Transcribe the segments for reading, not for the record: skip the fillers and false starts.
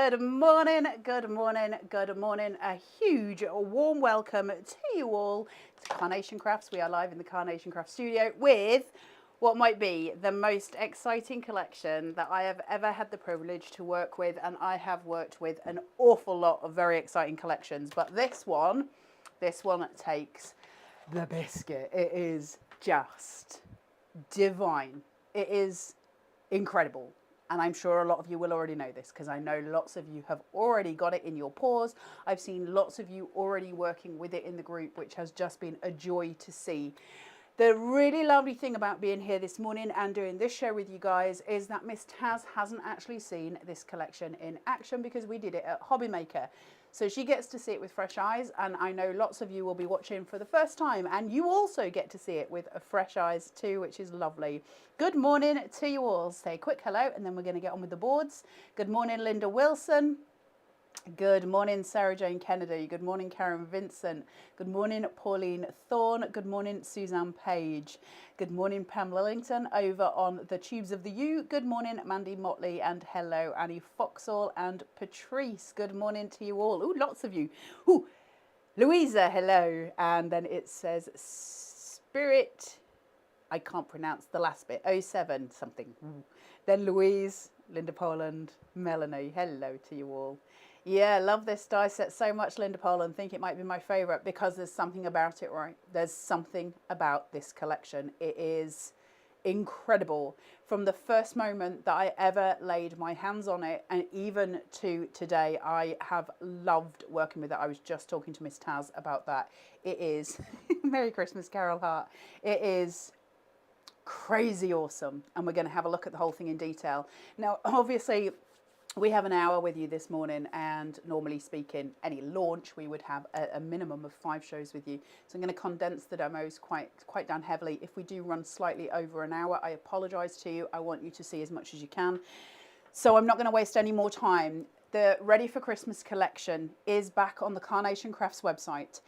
Good morning, good morning, good morning. A huge warm welcome to you all to Carnation Crafts. We are live in the Carnation Craft studio with what might be the most exciting collection that I have ever had the privilege to work with, and I have worked with an awful lot of very exciting collections, but this one takes the biscuit. It is just divine. It is incredible. And I'm sure a lot of you will already know this because I know lots of you have already got it in your paws. I've seen lots of you already working with it in the group, which has just been a joy to see. The really lovely thing about being here this morning and doing this show with you guys is that Miss Taz hasn't actually seen this collection in action because we did it at Hobby Maker. So she gets to see it with fresh eyes, and I know lots of you will be watching for the first time, and you also get to see it with fresh eyes too, which is lovely. Good morning to you all. Say a quick hello, and then we're going to get on with the boards. Good morning, Linda Wilson. Good morning, Sarah Jane Kennedy. Good morning, Karen Vincent. Good morning, Pauline Thorne. Good morning, Suzanne Page. Good morning, Pam Lillington over on the Tubes of the U. Good morning, Mandy Motley. And hello, Annie Foxall and Patrice. Good morning to you all. Ooh, lots of you. Ooh, Louisa, hello. And then it says Spirit. I can't pronounce the last bit. 07 something. Ooh. Then Louise, Linda Poland, Melanie. Hello to you all. Yeah, love this die set so much, Linda Poland. Think it might be my favourite because there's something about it, right? There's something about this collection. It is incredible. From the first moment that I ever laid my hands on it, and even to today, I have loved working with it. I was just talking to Miss Taz about that. It is, Merry Christmas, Carol Hart. It is crazy awesome. And we're going to have a look at the whole thing in detail. Now, obviously, we have an hour with you this morning, and normally speaking, any launch, we would have a minimum of 5 shows with you. So I'm going to condense the demos quite down heavily. If we do run slightly over an hour, I apologise to you. I want you to see as much as you can. So I'm not going to waste any more time. The Ready for Christmas collection is back on the Carnation Crafts website.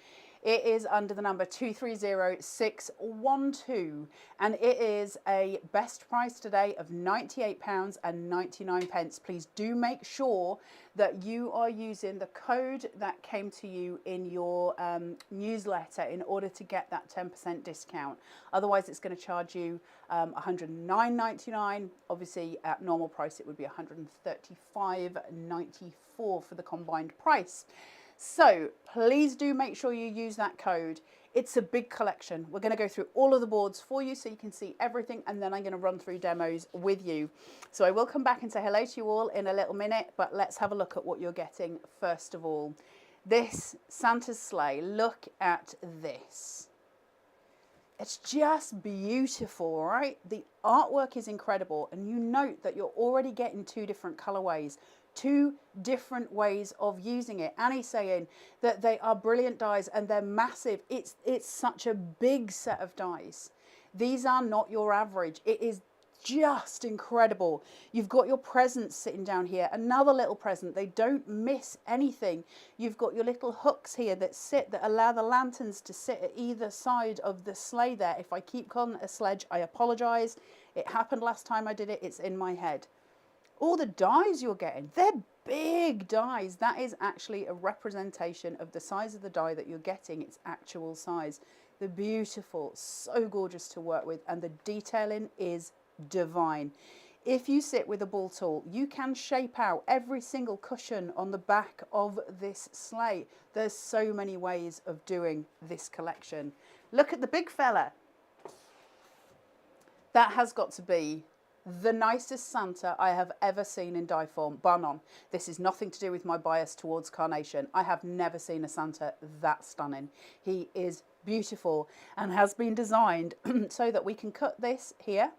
It is under the number 230612, and it is a best price today of £98.99. Please do make sure that you are using the code that came to you in your newsletter in order to get that 10% discount. Otherwise, it's going to charge you £109.99. Obviously, at normal price, it would be £135.94 for the combined price. So please do make sure you use that code. It's a big collection. We're going to go through all of the boards for you so you can see everything, and then I'm going to run through demos with you. So I will come back and say hello to you all in a little minute, but let's have a look at what you're getting first of all. This Santa's sleigh, look at this. It's just beautiful, right? The artwork is incredible, and you note that you're already getting 2 different colorways. 2 different ways of using it. Annie's saying that they are brilliant dies and they're massive. It's such a big set of dies. These are not your average. It is just incredible. You've got your presents sitting down here. Another little present. They don't miss anything. You've got your little hooks here that allow the lanterns to sit at either side of the sleigh there. If I keep calling it a sledge, I apologise. It happened last time I did it. It's in my head. All the dies you're getting, they're big dies. That is actually a representation of the size of the die that you're getting, its actual size. They're beautiful, so gorgeous to work with, and the detailing is divine. If you sit with a ball tool, you can shape out every single cushion on the back of this sleigh. There's so many ways of doing this collection. Look at the big fella. That has got to be the nicest Santa I have ever seen in die form, bar none. This is nothing to do with my bias towards Carnation. I have never seen a Santa that stunning. He is beautiful and has been designed so that we can cut this here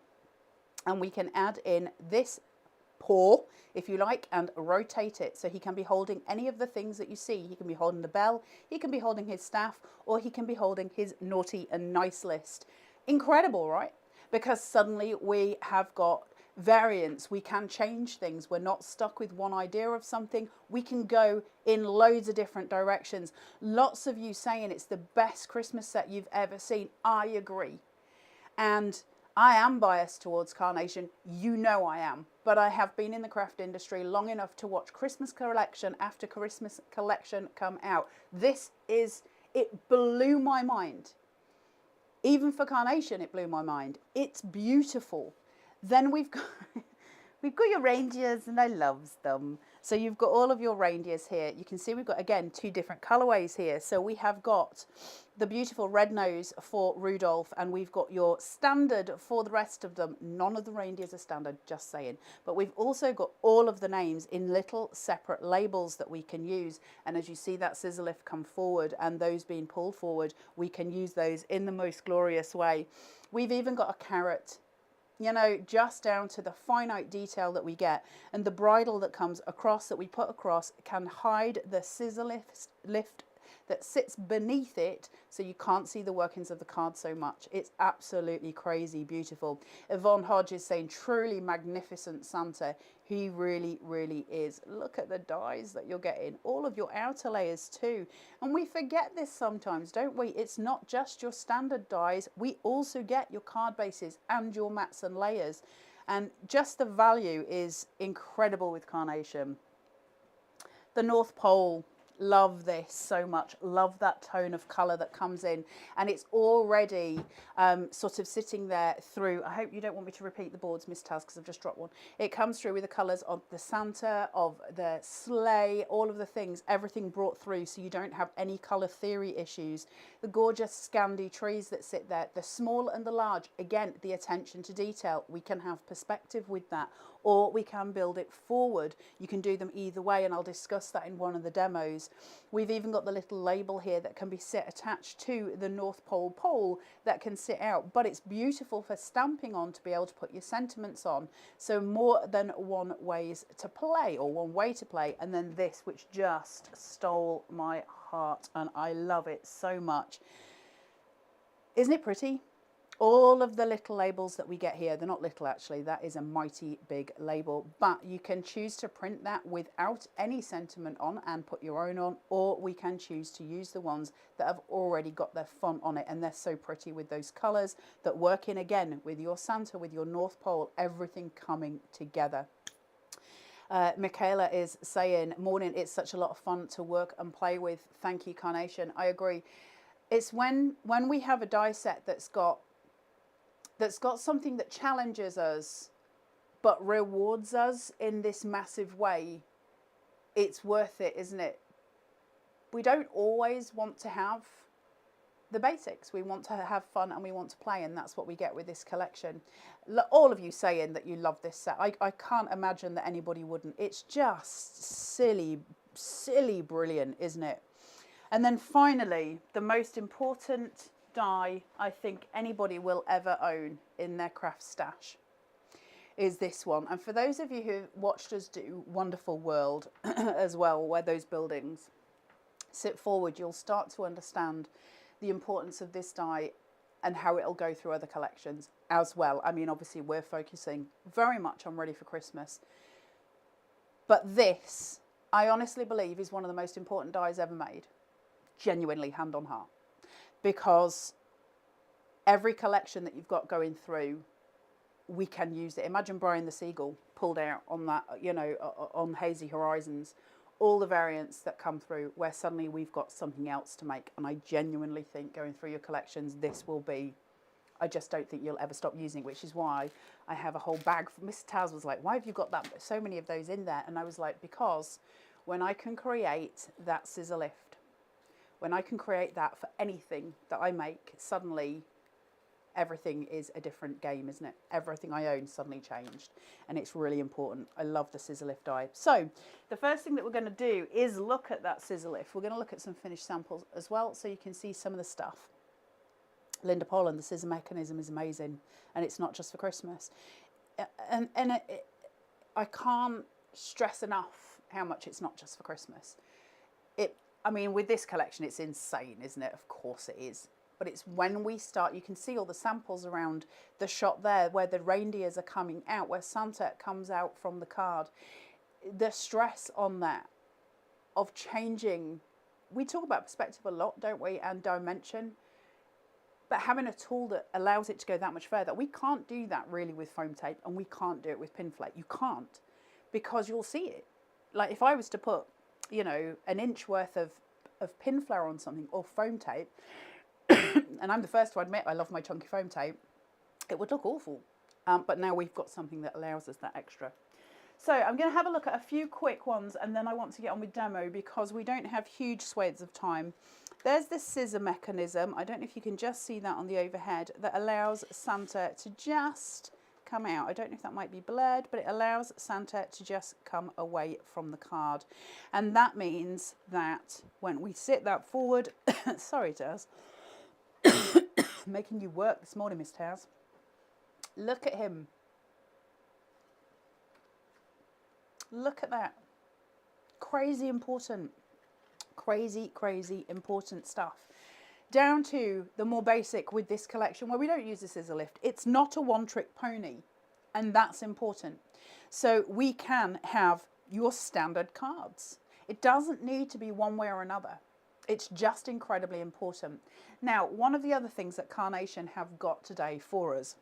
and we can add in this paw, if you like, and rotate it so he can be holding any of the things that you see. He can be holding the bell, he can be holding his staff, or he can be holding his naughty and nice list. Incredible, right? Because suddenly we have got variants. We can change things. We're not stuck with one idea of something. We can go in loads of different directions. Lots of you saying it's the best Christmas set you've ever seen. I agree. And I am biased towards Carnation. You know I am. But I have been in the craft industry long enough to watch Christmas collection after Christmas collection come out. It blew my mind. Even for Carnation, it blew my mind. It's beautiful. Then we've got we've got your reindeers, and I loves them. So you've got all of your reindeers here. You can see we've got, again, two different colorways here. So we have got the beautiful red nose for Rudolph, and we've got your standard for the rest of them. None of the reindeers are standard, just saying. But we've also got all of the names in little separate labels that we can use. And as you see that scissor lift come forward and those being pulled forward, we can use those in the most glorious way. We've even got a carrot, you know, just down to the finite detail that we get. And the bridle that comes across, that we put across, can hide the scissor lift that sits beneath it, so you can't see the workings of the card so much. It's absolutely crazy beautiful. Yvonne Hodge is saying, truly magnificent Santa. He really, really is. Look at the dies that you're getting. All of your outer layers too. And we forget this sometimes, don't we? It's not just your standard dies. We also get your card bases and your mats and layers. And just the value is incredible with Carnation. The North Pole. Love this so much. Love that tone of colour that comes in, and it's already sort of sitting there through. I hope you don't want me to repeat the boards, Miss Taz, because I've just dropped one. It comes through with the colours of the Santa, of the sleigh, all of the things, everything brought through, so you don't have any colour theory issues. The gorgeous Scandi trees that sit there, the small and the large, again, the attention to detail. We can have perspective with that, or we can build it forward. You can do them either way, and I'll discuss that in one of the demos. We've even got the little label here that can be attached to the North Pole pole that can sit out, but it's beautiful for stamping on, to be able to put your sentiments on. So more than one ways to play, or one way to play. And then this, which just stole my heart, and I love it so much. Isn't it pretty? All of the little labels that we get here, they're not little actually, that is a mighty big label, but you can choose to print that without any sentiment on and put your own on, or we can choose to use the ones that have already got their font on it, and they're so pretty with those colours that work in, again, with your Santa, with your North Pole, everything coming together. Michaela is saying, morning, it's such a lot of fun to work and play with. Thank you, Carnation. I agree. It's when we have a die set that's got something that challenges us but rewards us in this massive way, it's worth it, isn't it? We don't always want to have the basics. We want to have fun and we want to play, and that's what we get with this collection. All of you saying that you love this set. I can't imagine that anybody wouldn't. It's just silly, silly brilliant, isn't it? And then finally, the most important die I think anybody will ever own in their craft stash is this one. And for those of you who watched us do Wonderful World as well, where those buildings sit forward, you'll start to understand the importance of this die and how it'll go through other collections as well. I mean, obviously we're focusing very much on Ready for Christmas, but this, I honestly believe, is one of the most important dies ever made. Genuinely, hand on heart. Because every collection that you've got going through, we can use it. Imagine Brian the Seagull pulled out on that, you know, on Hazy Horizons. All the variants that come through where suddenly we've got something else to make. And I genuinely think going through your collections, this will be, I just don't think you'll ever stop using it, which is why I have a whole bag. Mr. Taz was like, why have you got that, so many of those in there? And I was like, because when I can create that scissor lift, when I can create that for anything that I make, suddenly everything is a different game, isn't it? Everything I own suddenly changed, and it's really important. I love the scissor lift die. So the first thing that we're going to do is look at that scissor lift. We're going to look at some finished samples as well, so you can see some of the stuff. Linda Poland, the scissor mechanism is amazing, and it's not just for Christmas. And I can't stress enough how much it's not just for Christmas. I mean, with this collection, it's insane, isn't it? Of course it is. But it's when we start, you can see all the samples around the shot there where the reindeers are coming out, where Santa comes out from the card. The stress on that, of changing, we talk about perspective a lot, don't we? And dimension. But having a tool that allows it to go that much further, we can't do that really with foam tape, and we can't do it with pin flake. You can't, because you'll see it. Like if I was to put, you know, an inch worth of pin flare on something, or foam tape, and I'm the first to admit I love my chunky foam tape, it would look awful. But now we've got something that allows us that extra. So I'm going to have a look at a few quick ones, and then I want to get on with demo because we don't have huge swathes of time. There's this scissor mechanism, I don't know if you can just see that on the overhead, that allows Santa to just come out. I don't know if that might be blurred, but it allows Santa to just come away from the card. And that means that when we sit that forward, sorry Taz, making you work this morning, Miss Taz. Look at him. Look at that. Crazy important. Crazy, crazy important stuff. Down to the more basic with this collection where we don't use the scissor lift. It's not a one-trick pony, and that's important. So we can have your standard cards. It doesn't need to be one way or another. It's just incredibly important. Now, one of the other things that Carnation have got today for us,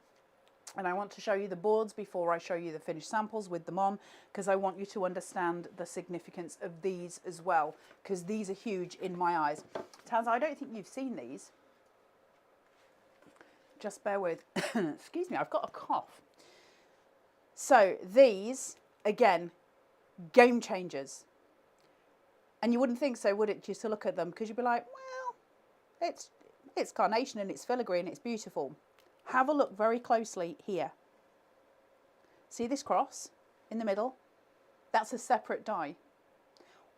and I want to show you the boards before I show you the finished samples with them on, because I want you to understand the significance of these as well, because these are huge in my eyes. Taz, I don't think you've seen these. Just bear with. Excuse me, I've got a cough. So these, again, game changers. And you wouldn't think so, would it, just to look at them, because you'd be like, well, it's Carnation and it's filigree and it's beautiful. Have a look very closely here. See this cross in the middle? That's a separate die.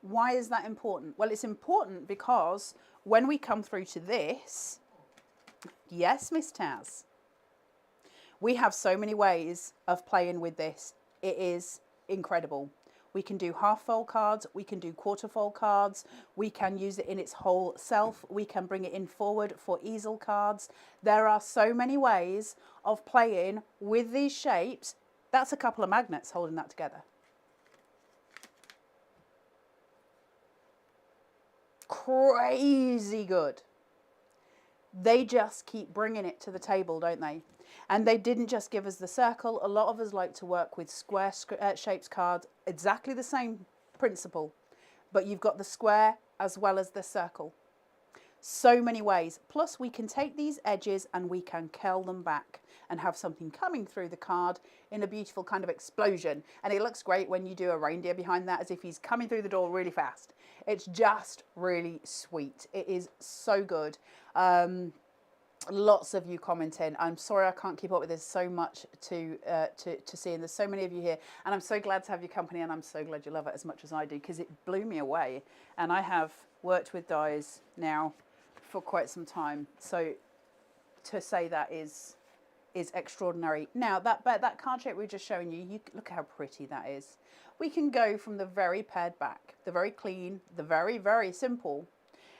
Why is that important? Well, it's important because when we come through to this, yes, Miss Taz, we have so many ways of playing with this. It is incredible. We can do half fold cards, we can do quarter fold cards, we can use it in its whole self, we can bring it in forward for easel cards. There are so many ways of playing with these shapes. That's a couple of magnets holding that together. Crazy good. They just keep bringing it to the table, don't they? And they didn't just give us the circle. A lot of us like to work with square shapes cards, exactly the same principle, but you've got the square as well as the circle. So many ways. Plus we can take these edges and we can curl them back and have something coming through the card in a beautiful kind of explosion. And it looks great when you do a reindeer behind that, as if he's coming through the door really fast. It's just really sweet. It is so good. Lots of you commenting. I'm sorry I can't keep up with this. So much to see, and there's so many of you here, and I'm so glad to have your company, and I'm so glad you love it as much as I do, because it blew me away. And I have worked with dies now for quite some time, so to say that is extraordinary. Now that card shape we were just showing you, look how pretty that is. We can go from the very pared back, the very clean, the very, very simple,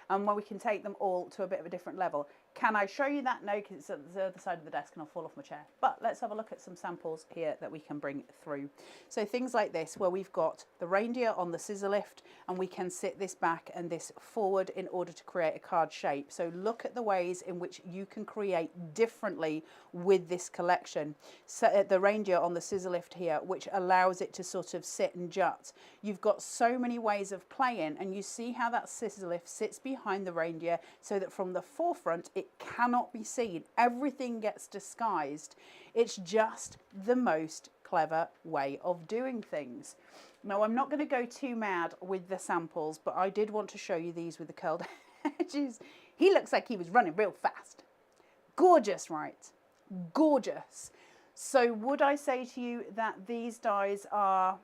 and when we can take them all to a bit of a different level. Can I show you that? No, because it's at the other side of the desk and I'll fall off my chair. But let's have a look at some samples here that we can bring through. So things like this, where we've got the reindeer on the scissor lift, and we can sit this back and this forward in order to create a card shape. So look at the ways in which you can create differently with this collection. So the reindeer on the scissor lift here, which allows it to sort of sit and jut. You've got so many ways of playing, and you see how that scissor lift sits behind the reindeer so that from the forefront it cannot be seen. Everything gets disguised. It's just the most clever way of doing things. Now, I'm not going to go too mad with the samples, but I did want to show you these with the curled edges. He looks like he was running real fast. Gorgeous, right? Gorgeous. So would I say to you that these dies are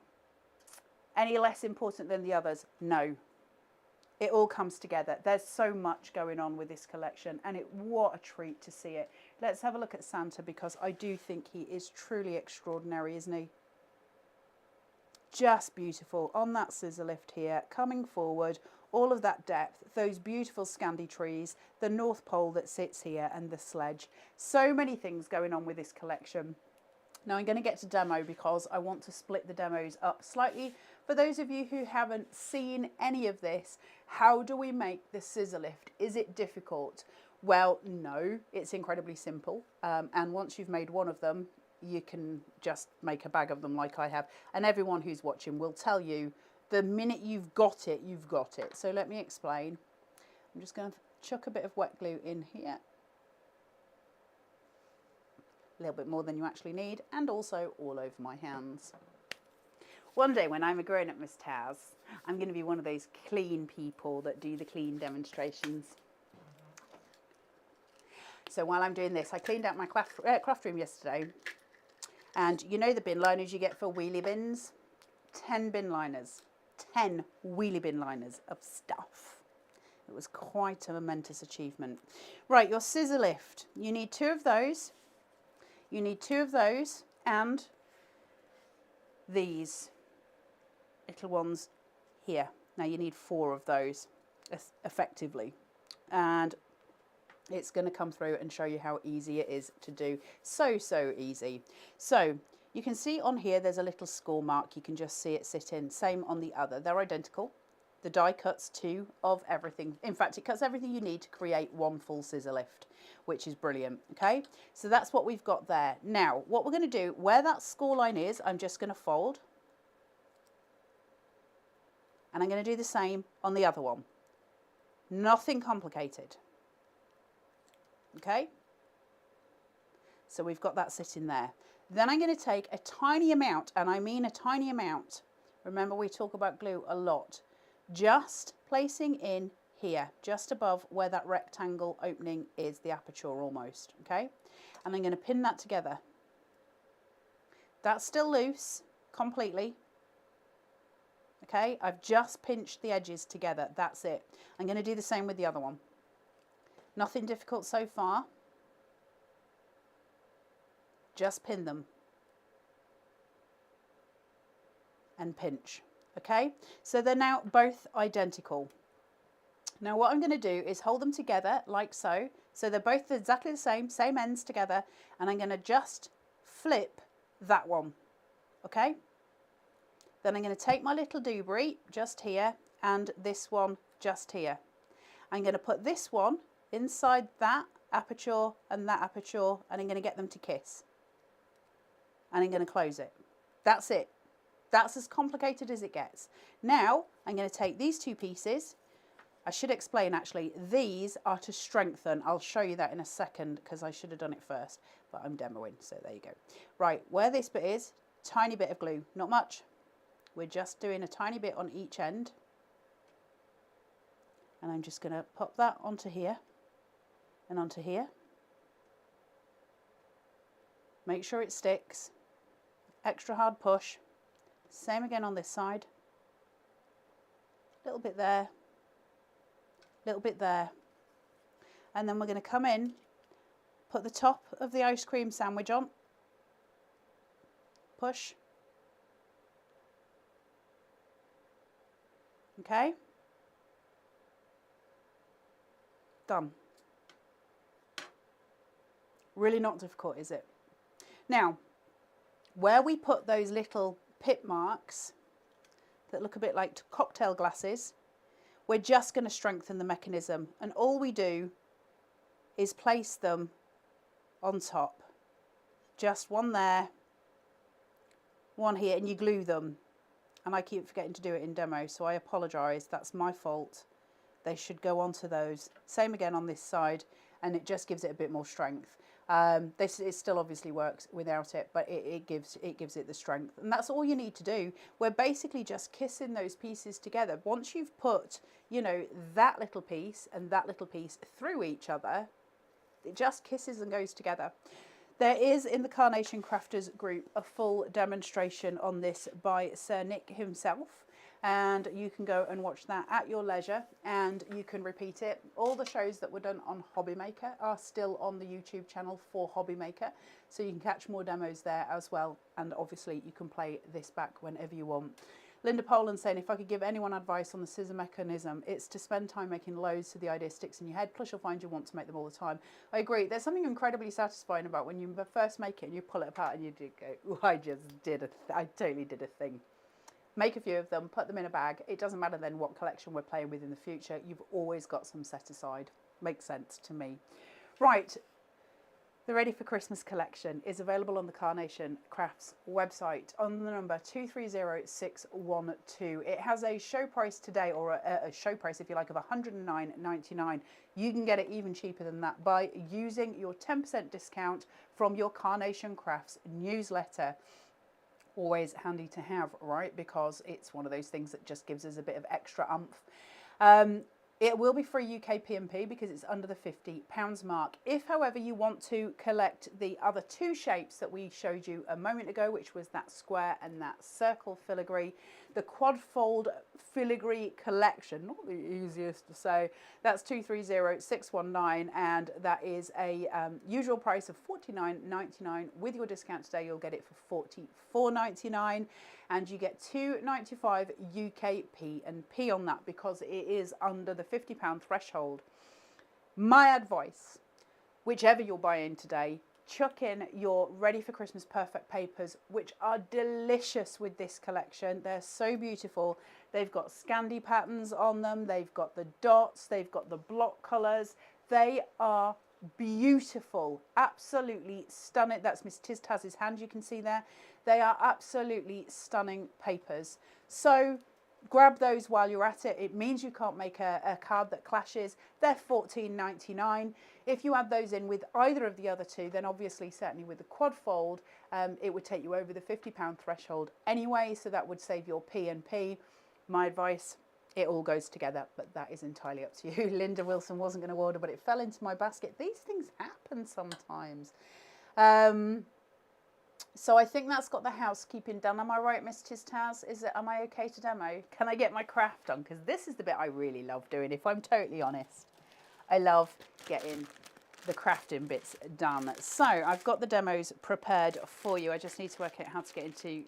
any less important than the others? No. It all comes together. There's so much going on with this collection, and what a treat to see it. Let's have a look at Santa, because I do think he is truly extraordinary, isn't he? Just beautiful on that scissor lift here, coming forward, all of that depth, those beautiful Scandi trees, the North Pole that sits here, and the sledge. So many things going on with this collection. Now I'm going to get to demo because I want to split the demos up slightly. For those of you who haven't seen any of this, how do we make the scissor lift? Is it difficult? Well, no, it's incredibly simple. And once you've made one of them, you can just make a bag of them like I have. And everyone who's watching will tell you the minute you've got it, you've got it. So let me explain. I'm just going to chuck a bit of wet glue in here. A little bit more than you actually need, and also all over my hands. One day when I'm a grown-up Miss Taz, I'm going to be one of those clean people that do the clean demonstrations. So while I'm doing this, I cleaned out my craft room yesterday. And you know the bin liners you get for wheelie bins? 10 bin liners. 10 wheelie bin liners of stuff. It was quite a momentous achievement. Right, your scissor lift. You need 2 of those. You need 2 of those and these little ones here. Now you need 4 of those effectively. And it's going to come through and show you how easy it is to do. So easy. So you can see on here there's a little score mark. You can just see it sit in. Same on the other. They're identical. The die cuts 2 of everything. In fact, it cuts everything you need to create one full scissor lift, which is brilliant. Okay, so that's what we've got there. Now, what we're going to do, where that score line is, I'm just going to fold. And I'm going to do the same on the other one. Nothing complicated. Okay, so we've got that sitting there. Then I'm going to take a tiny amount, and I mean a tiny amount. Remember, we talk about glue a lot. Just placing in here, just above where that rectangle opening is, the aperture almost, okay? And I'm going to pin that together. That's still loose completely. Okay, I've just pinched the edges together. That's it. I'm going to do the same with the other one. Nothing difficult so far. Just pin them and pinch. Okay, so they're now both identical. Now what I'm going to do is hold them together like so. So they're both exactly the same ends together, and I'm going to just flip that one. Okay, then I'm going to take my little doobry just here and this one just here. I'm going to put this one inside that aperture and that aperture, and I'm going to get them to kiss. And I'm going to close it. That's it. That's as complicated as it gets. Now, I'm going to take these 2 pieces. I should explain actually, these are to strengthen. I'll show you that in a second because I should have done it first, but I'm demoing, so there you go. Right, where this bit is, tiny bit of glue, not much. We're just doing a tiny bit on each end. And I'm just going to pop that onto here and onto here. Make sure it sticks. Extra hard push. Same again on this side. Little bit there. Little bit there. And then we're going to come in, put the top of the ice cream sandwich on. Push. Okay. Done. Really not difficult, is it? Now, where we put those little pip marks that look a bit like cocktail glasses, we're just going to strengthen the mechanism, and all we do is place them on top. Just one there, one here, and you glue them. And I keep forgetting to do it in demo, so I apologise. That's my fault. They should go onto those. Same again on this side, and it just gives it a bit more strength. It still obviously works without it, but it gives it the strength, and that's all you need to do. We're basically just kissing those pieces together. Once you've put, you know, that little piece and that little piece through each other, it just kisses and goes together. There is in the Carnation Crafters group a full demonstration on this by Sir Nick himself, and you can go and watch that at your leisure, and you can repeat it. All the shows that were done on Hobby Maker are still on the YouTube channel for Hobby Maker, so you can catch more demos there as well, and obviously you can play this back whenever you want. Linda Poland saying, if I could give anyone advice on the scissor mechanism, it's to spend time making loads so the idea sticks in your head, plus you'll find you want to make them all the time. I agree. There's something incredibly satisfying about when you first make it and you pull it apart and you do go, oh, I totally did a thing. Make a few of them, put them in a bag. It doesn't matter then what collection we're playing with in the future. You've always got some set aside. Makes sense to me. Right, the Ready for Christmas collection is available on the Carnation Crafts website on the number 230612. It has a show price today, or a show price if you like, of $109.99. You can get it even cheaper than that by using your 10% discount from your Carnation Crafts newsletter. Always handy to have, right? Because it's one of those things that just gives us a bit of extra oomph. It will be free UK P&P because it's under the £50 mark. If, however, you want to collect the other two shapes that we showed you a moment ago, which was that square and that circle filigree, the quad fold filigree collection, not the easiest to say, that's 230619, and that is a usual price of $49.99. With your discount today, you'll get it for $44.99. And you get $2.95 UK P&P on that because it is under the £50 threshold. My advice, whichever you're buying today, chuck in your Ready for Christmas Perfect papers, which are delicious with this collection. They're so beautiful. They've got Scandi patterns on them. They've got the dots. They've got the block colours. They are beautiful, absolutely stunning. That's Miss Tiz Taz's hand, you can see there. They are absolutely stunning papers. So grab those while you're at it. It means you can't make a card that clashes. They're $14.99. If you add those in with either of the other two, then obviously certainly with the quad fold, it would take you over the £50 threshold anyway, so that would save your P&P. My advice, it all goes together, but that is entirely up to you. Linda Wilson wasn't going to order, but it fell into my basket. These things happen sometimes. So I think that's got the housekeeping done. Am I right, Miss Taz? Am I okay to demo? Can I get my craft done? Because this is the bit I really love doing, if I'm totally honest. I love getting the crafting bits done. So I've got the demos prepared for you. I just need to work out how to get into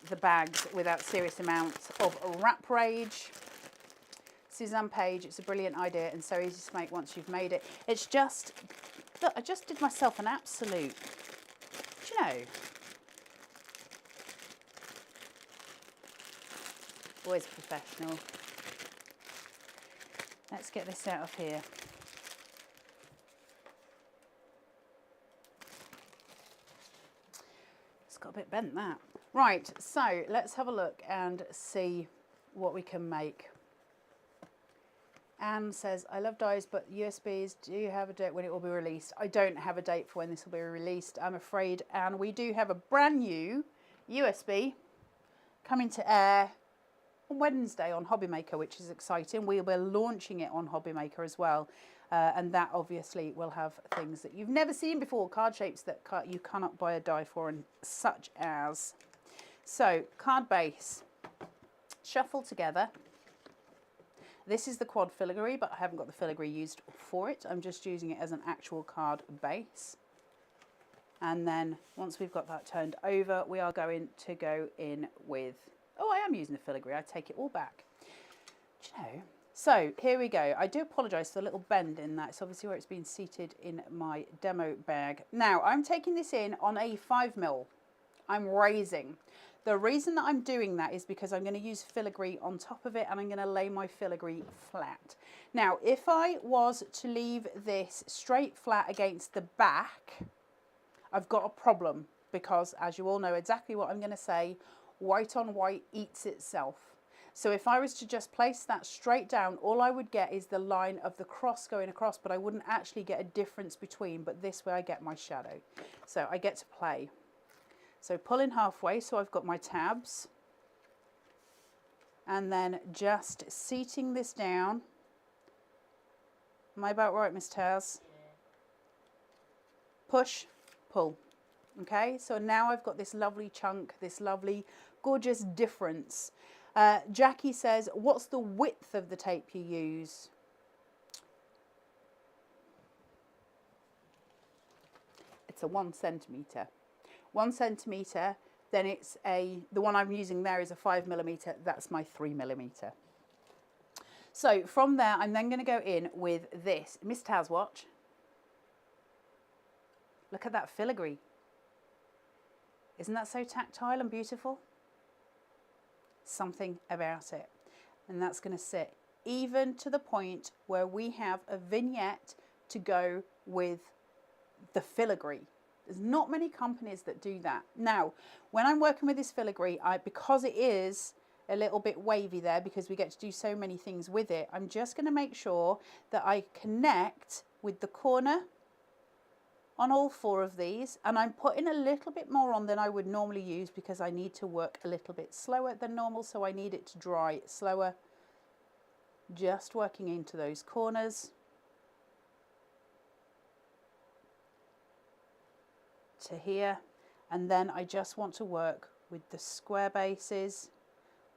the bags without serious amounts of wrap rage. Suzanne Page, it's a brilliant idea and so easy to make once you've made it. It's just, look, I just did myself an absolute, do you know, always professional. Let's get this out of here. It's got a bit bent, that. Right, so let's have a look and see what we can make. Anne says, I love dies, but USBs, do you have a date when it will be released? I don't have a date for when this will be released, I'm afraid. And we do have a brand new USB coming to air on Wednesday on Hobbymaker, which is exciting. We will be launching it on Hobbymaker as well. And that obviously will have things that you've never seen before, card shapes that you cannot buy a die for, and such as. So, card base, shuffle together. This is the quad filigree, but I haven't got the filigree used for it. I'm just using it as an actual card base. And then once we've got that turned over, we are going to go in with, oh, I am using the filigree. I take it all back. Do you know? So here we go. I do apologise for the little bend in that. It's obviously where it's been seated in my demo bag. Now I'm taking this in on a 5mm. I'm raising. The reason that I'm doing that is because I'm going to use filigree on top of it and I'm going to lay my filigree flat. Now, if I was to leave this straight flat against the back, I've got a problem because, as you all know exactly what I'm going to say, white on white eats itself. So if I was to just place that straight down, all I would get is the line of the cross going across, but I wouldn't actually get a difference between, but this way I get my shadow. So I get to play. So pull in halfway, so I've got my tabs, and then just seating this down. Am I about right, Miss Taz? Yeah. Push, pull. Okay, so now I've got this lovely chunk, this lovely, gorgeous difference. Jackie says, what's the width of the tape you use? It's a 1 centimetre. 1 centimetre, then it's the one I'm using there is a 5mm, that's my 3mm. So from there, I'm then going to go in with this. Miss Taz, watch. Look at that filigree. Isn't that so tactile and beautiful? Something about it. And that's going to sit even to the point where we have a vignette to go with the filigree. There's not many companies that do that. Now, when I'm working with this filigree, because it is a little bit wavy there, because we get to do so many things with it, I'm just going to make sure that I connect with the corner on all 4 of these, and I'm putting a little bit more on than I would normally use because I need to work a little bit slower than normal, so I need it to dry slower. Just working into those corners to here, and then I just want to work with the square bases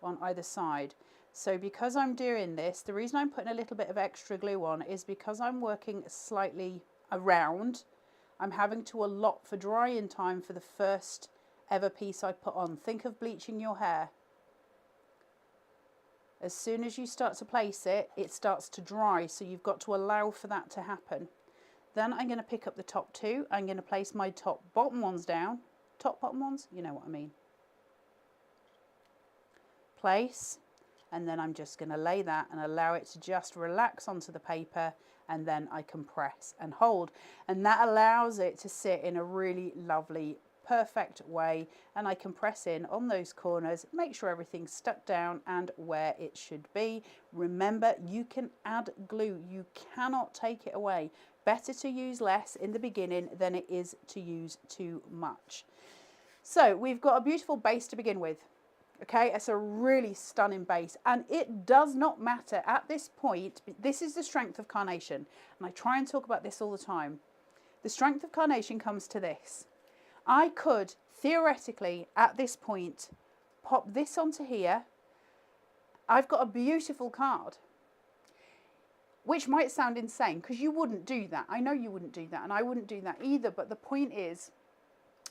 on either side. So because I'm doing this, the reason I'm putting a little bit of extra glue on is because I'm working slightly around. I'm having to allot for drying time for the first ever piece I put on. Think of bleaching your hair. As soon as you start to place it, it starts to dry, so you've got to allow for that to happen. Then I'm going to pick up the top 2. I'm going to place my top bottom ones down. Top bottom ones, you know what I mean. Place, and then I'm just going to lay that and allow it to just relax onto the paper, and then I can press and hold, and that allows it to sit in a really lovely, perfect way, and I can press in on those corners, make sure everything's stuck down and where it should be. Remember, you can add glue, you cannot take it away. Better to use less in the beginning than it is to use too much. So we've got a beautiful base to begin with. Okay, it's a really stunning base, and it does not matter at this point. This is the strength of Carnation, and I try and talk about this all the time. The strength of Carnation comes to this. I could theoretically at this point pop this onto here. I've got a beautiful card, which might sound insane because you wouldn't do that. I know you wouldn't do that, and I wouldn't do that either, but the point is,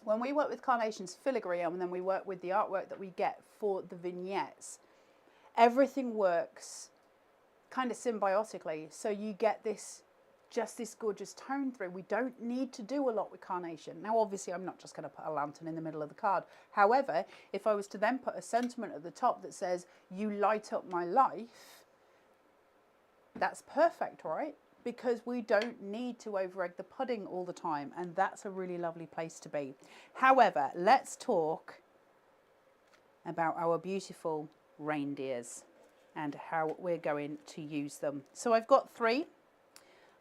when we work with Carnation's filigree and then we work with the artwork that we get for the vignettes, everything works kind of symbiotically. So you get this, just this gorgeous tone through. We don't need to do a lot with Carnation. Now, obviously, I'm not just going to put a lantern in the middle of the card. However, if I was to then put a sentiment at the top that says, "You light up my life," that's perfect, right? Because we don't need to over-egg the pudding all the time, and that's a really lovely place to be. However, let's talk about our beautiful reindeers and how we're going to use them. So I've got 3,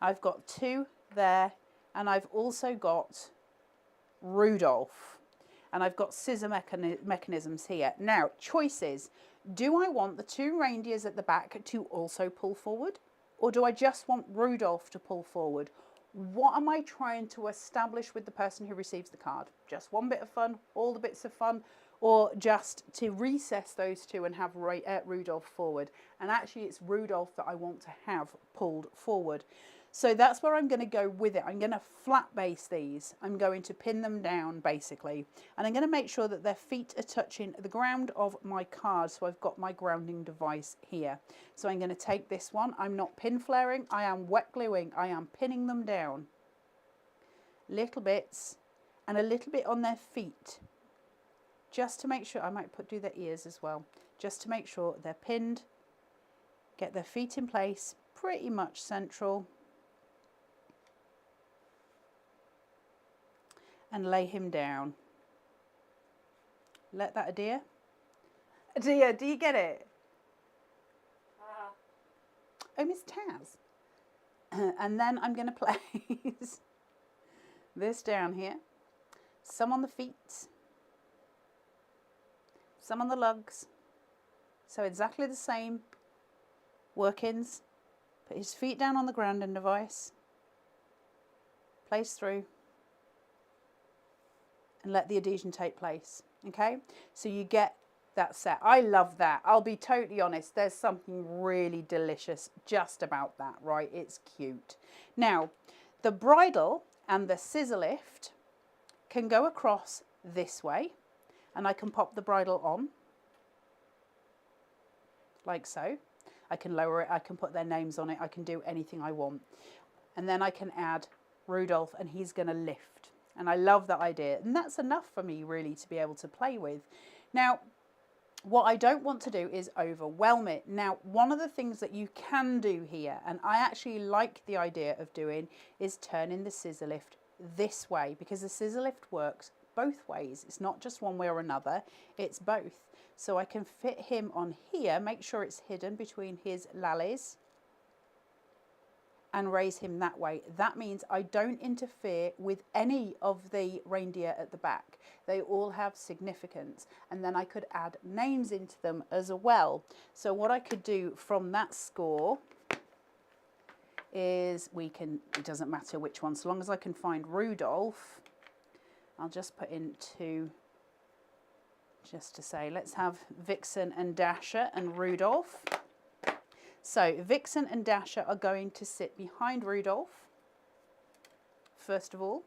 I've got 2 there, and I've also got Rudolph, and I've got scissor mechanisms here. Now, choices. Do I want the 2 reindeers at the back to also pull forward? Or do I just want Rudolph to pull forward? What am I trying to establish with the person who receives the card? Just one bit of fun, all the bits of fun, or just to recess those 2 and have Rudolph forward? And actually it's Rudolph that I want to have pulled forward. So that's where I'm going to go with it. I'm going to flat base these. I'm going to pin them down basically. And I'm going to make sure that their feet are touching the ground of my card. So I've got my grounding device here. So I'm going to take this one. I'm not pin flaring. I am wet gluing. I am pinning them down. Little bits and a little bit on their feet. Just to make sure, I might do their ears as well. Just to make sure they're pinned. Get their feet in place, pretty much central. And lay him down. Let that adhere. Adhere, do you get it? Oh, Miss Taz. And then I'm going to place this down here. Some on the feet. Some on the lugs. So exactly the same workings. Put his feet down on the grounding device. Place through. And let the adhesion take place. Okay, so you get that set. I love that. I'll be totally honest, there's something really delicious just about that, right? It's cute. Now, the bridle and the scissor lift can go across this way, and I can pop the bridle on like so. I can lower it, I can put their names on it, I can do anything I want. And then I can add Rudolph, and he's going to lift. And I love that idea. And that's enough for me really to be able to play with. Now, What I don't want to do is overwhelm it. Now, one of the things that you can do here, and I actually like the idea of doing, is turning the scissor lift this way, because the scissor lift works both ways. It's not just one way or another, it's both. So I can fit him on here, make sure it's hidden between his lallies, and raise him that way. That means I don't interfere with any of the reindeer at the back. They all have significance, and then I could add names into them as well. So what I could do from that score is it doesn't matter which one, so long as I can find Rudolph, I'll just put in 2 just to say, let's have Vixen and Dasher and Rudolph. So Vixen and Dasher are going to sit behind Rudolph, first of all.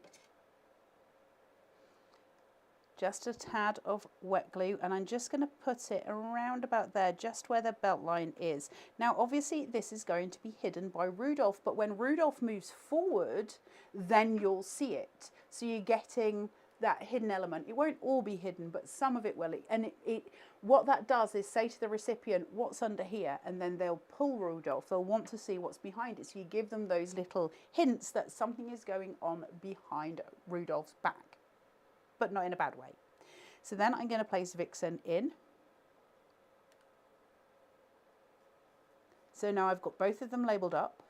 Just a tad of wet glue, and I'm just going to put it around about there, just where the belt line is. Now obviously this is going to be hidden by Rudolph, but when Rudolph moves forward, then you'll see it. So you're getting that hidden element. It won't all be hidden, but some of it will. And what that does is say to the recipient, what's under here? And then they'll pull Rudolph. They'll want to see what's behind it. So you give them those little hints that something is going on behind Rudolph's back, but not in a bad way. So then I'm going to place Vixen in. So now I've got both of them labelled up.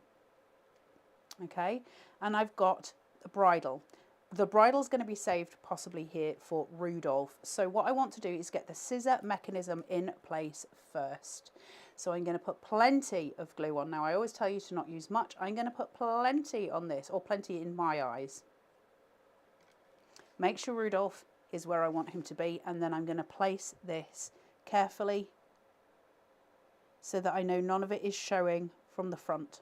Okay, and I've got the bridle. The bridle is going to be saved possibly here for Rudolph. So what I want to do is get the scissor mechanism in place first. So I'm going to put plenty of glue on. Now I always tell you to not use much. I'm going to put plenty on this, or plenty in my eyes. Make sure Rudolph is where I want him to be, and then I'm going to place this carefully so that I know none of it is showing from the front.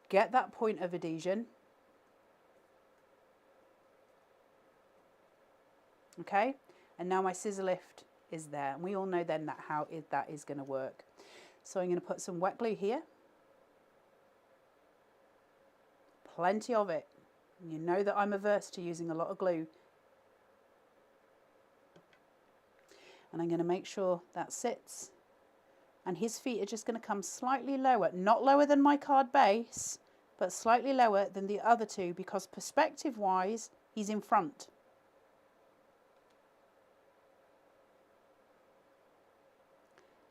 Get that point of adhesion. Okay, and now my scissor lift is there, and we all know then that how that is going to work. So I'm going to put some wet glue here, plenty of it. You know that I'm averse to using a lot of glue, and I'm going to make sure that sits, and his feet are just going to come slightly lower, not lower than my card base, but slightly lower than the other two, because perspective wise he's in front.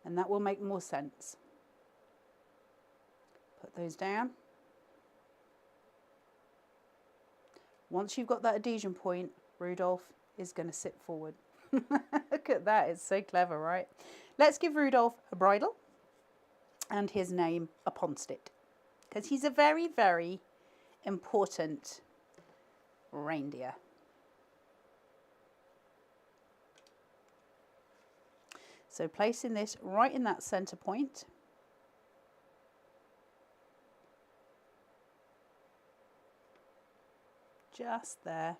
And that will make more sense. Put those down. Once you've got that adhesion point, Rudolph is going to sit forward. Look at that, it's so clever, right? Let's give Rudolph a bridle and his name a Ponstit, because he's a very, very important reindeer. So placing this right in that center point. Just there.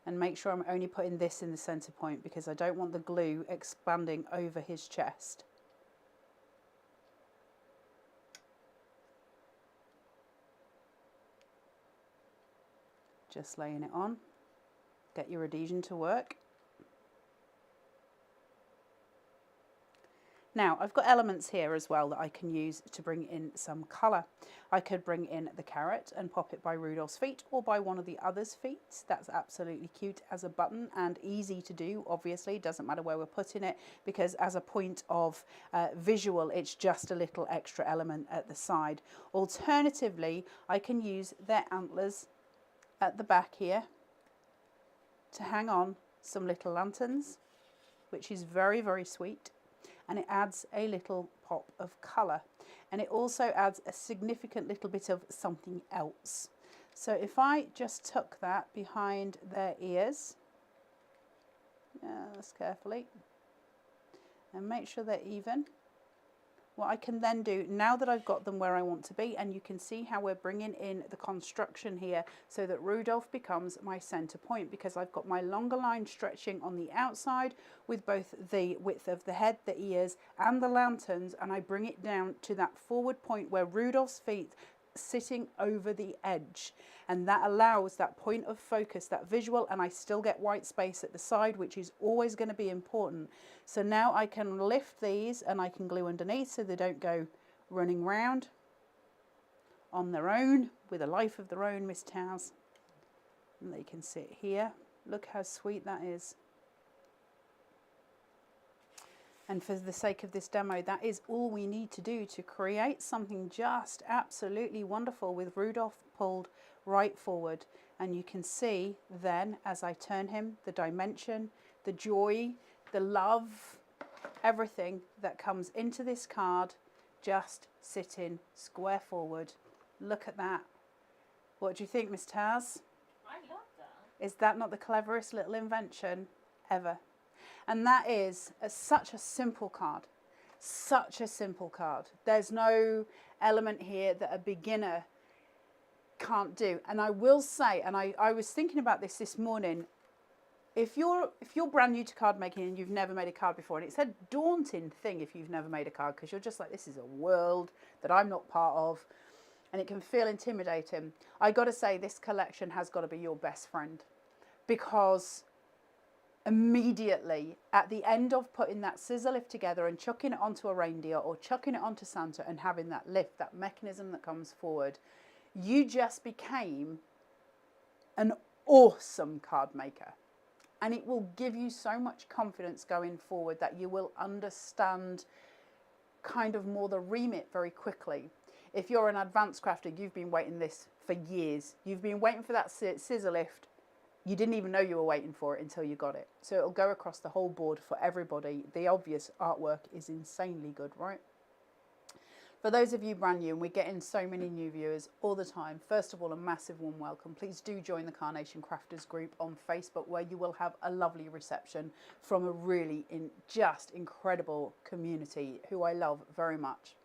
And make sure I'm only putting this in the center point, because I don't want the glue expanding over his chest. Just laying it on. Get your adhesion to work. Now I've got elements here as well that I can use to bring in some colour. I could bring in the carrot and pop it by Rudolph's feet, or by one of the others' feet. That's absolutely cute as a button and easy to do. Obviously, doesn't matter where we're putting it, because as a point of visual, it's just a little extra element at the side. Alternatively, I can use their antlers at the back here to hang on some little lanterns, which is very, very sweet, and it adds a little pop of colour, and it also adds a significant little bit of something else. So if I just tuck that behind their ears, just carefully, and make sure they're even. What I can then do, now that I've got them where I want to be, and you can see how we're bringing in the construction here so that Rudolph becomes my center point, because I've got my longer line stretching on the outside with both the width of the head, the ears and the lanterns, and I bring it down to that forward point where Rudolph's feet sitting over the edge, and that allows that point of focus, that visual, and I still get white space at the side, which is always going to be important. So now I can lift these and I can glue underneath so they don't go running round on their own with a life of their own, Miss Taz. And they can sit here. Look how sweet that is. And for the sake of this demo, that is all we need to do to create something just absolutely wonderful with Rudolph pulled right forward. And you can see then, as I turn him, the dimension, the joy, the love, everything that comes into this card just sitting square forward. Look at that. What do you think, Miss Taz? I love that. Is that not the cleverest little invention ever? And that is such a simple card. Such a simple card. There's no element here that a beginner can't do. And I will say, and I was thinking about this morning, if you're brand new to card making and you've never made a card before, and it's a daunting thing if you've never made a card, because you're just like, this is a world that I'm not part of, and it can feel intimidating. I got to say, this collection has got to be your best friend, because immediately at the end of putting that scissor lift together and chucking it onto a reindeer or chucking it onto Santa and having that lift, that mechanism that comes forward, you just became an awesome card maker. And it will give you so much confidence going forward that you will understand kind of more the remit very quickly. If you're an advanced crafter, you've been waiting this for years. You've been waiting for that scissor lift. You didn't even know you were waiting for it until you got it. So it'll go across the whole board for everybody. The obvious artwork is insanely good, right? For those of you brand new, and we're getting so many new viewers all the time, first of all, a massive warm welcome. Please do join the Carnation Crafters group on Facebook, where you will have a lovely reception from a really just incredible community who I love very much.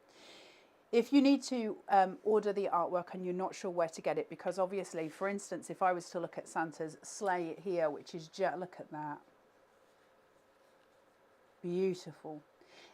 If you need to order the artwork and you're not sure where to get it, because obviously, for instance, if I was to look at Santa's sleigh here, which is just, look at that. Beautiful.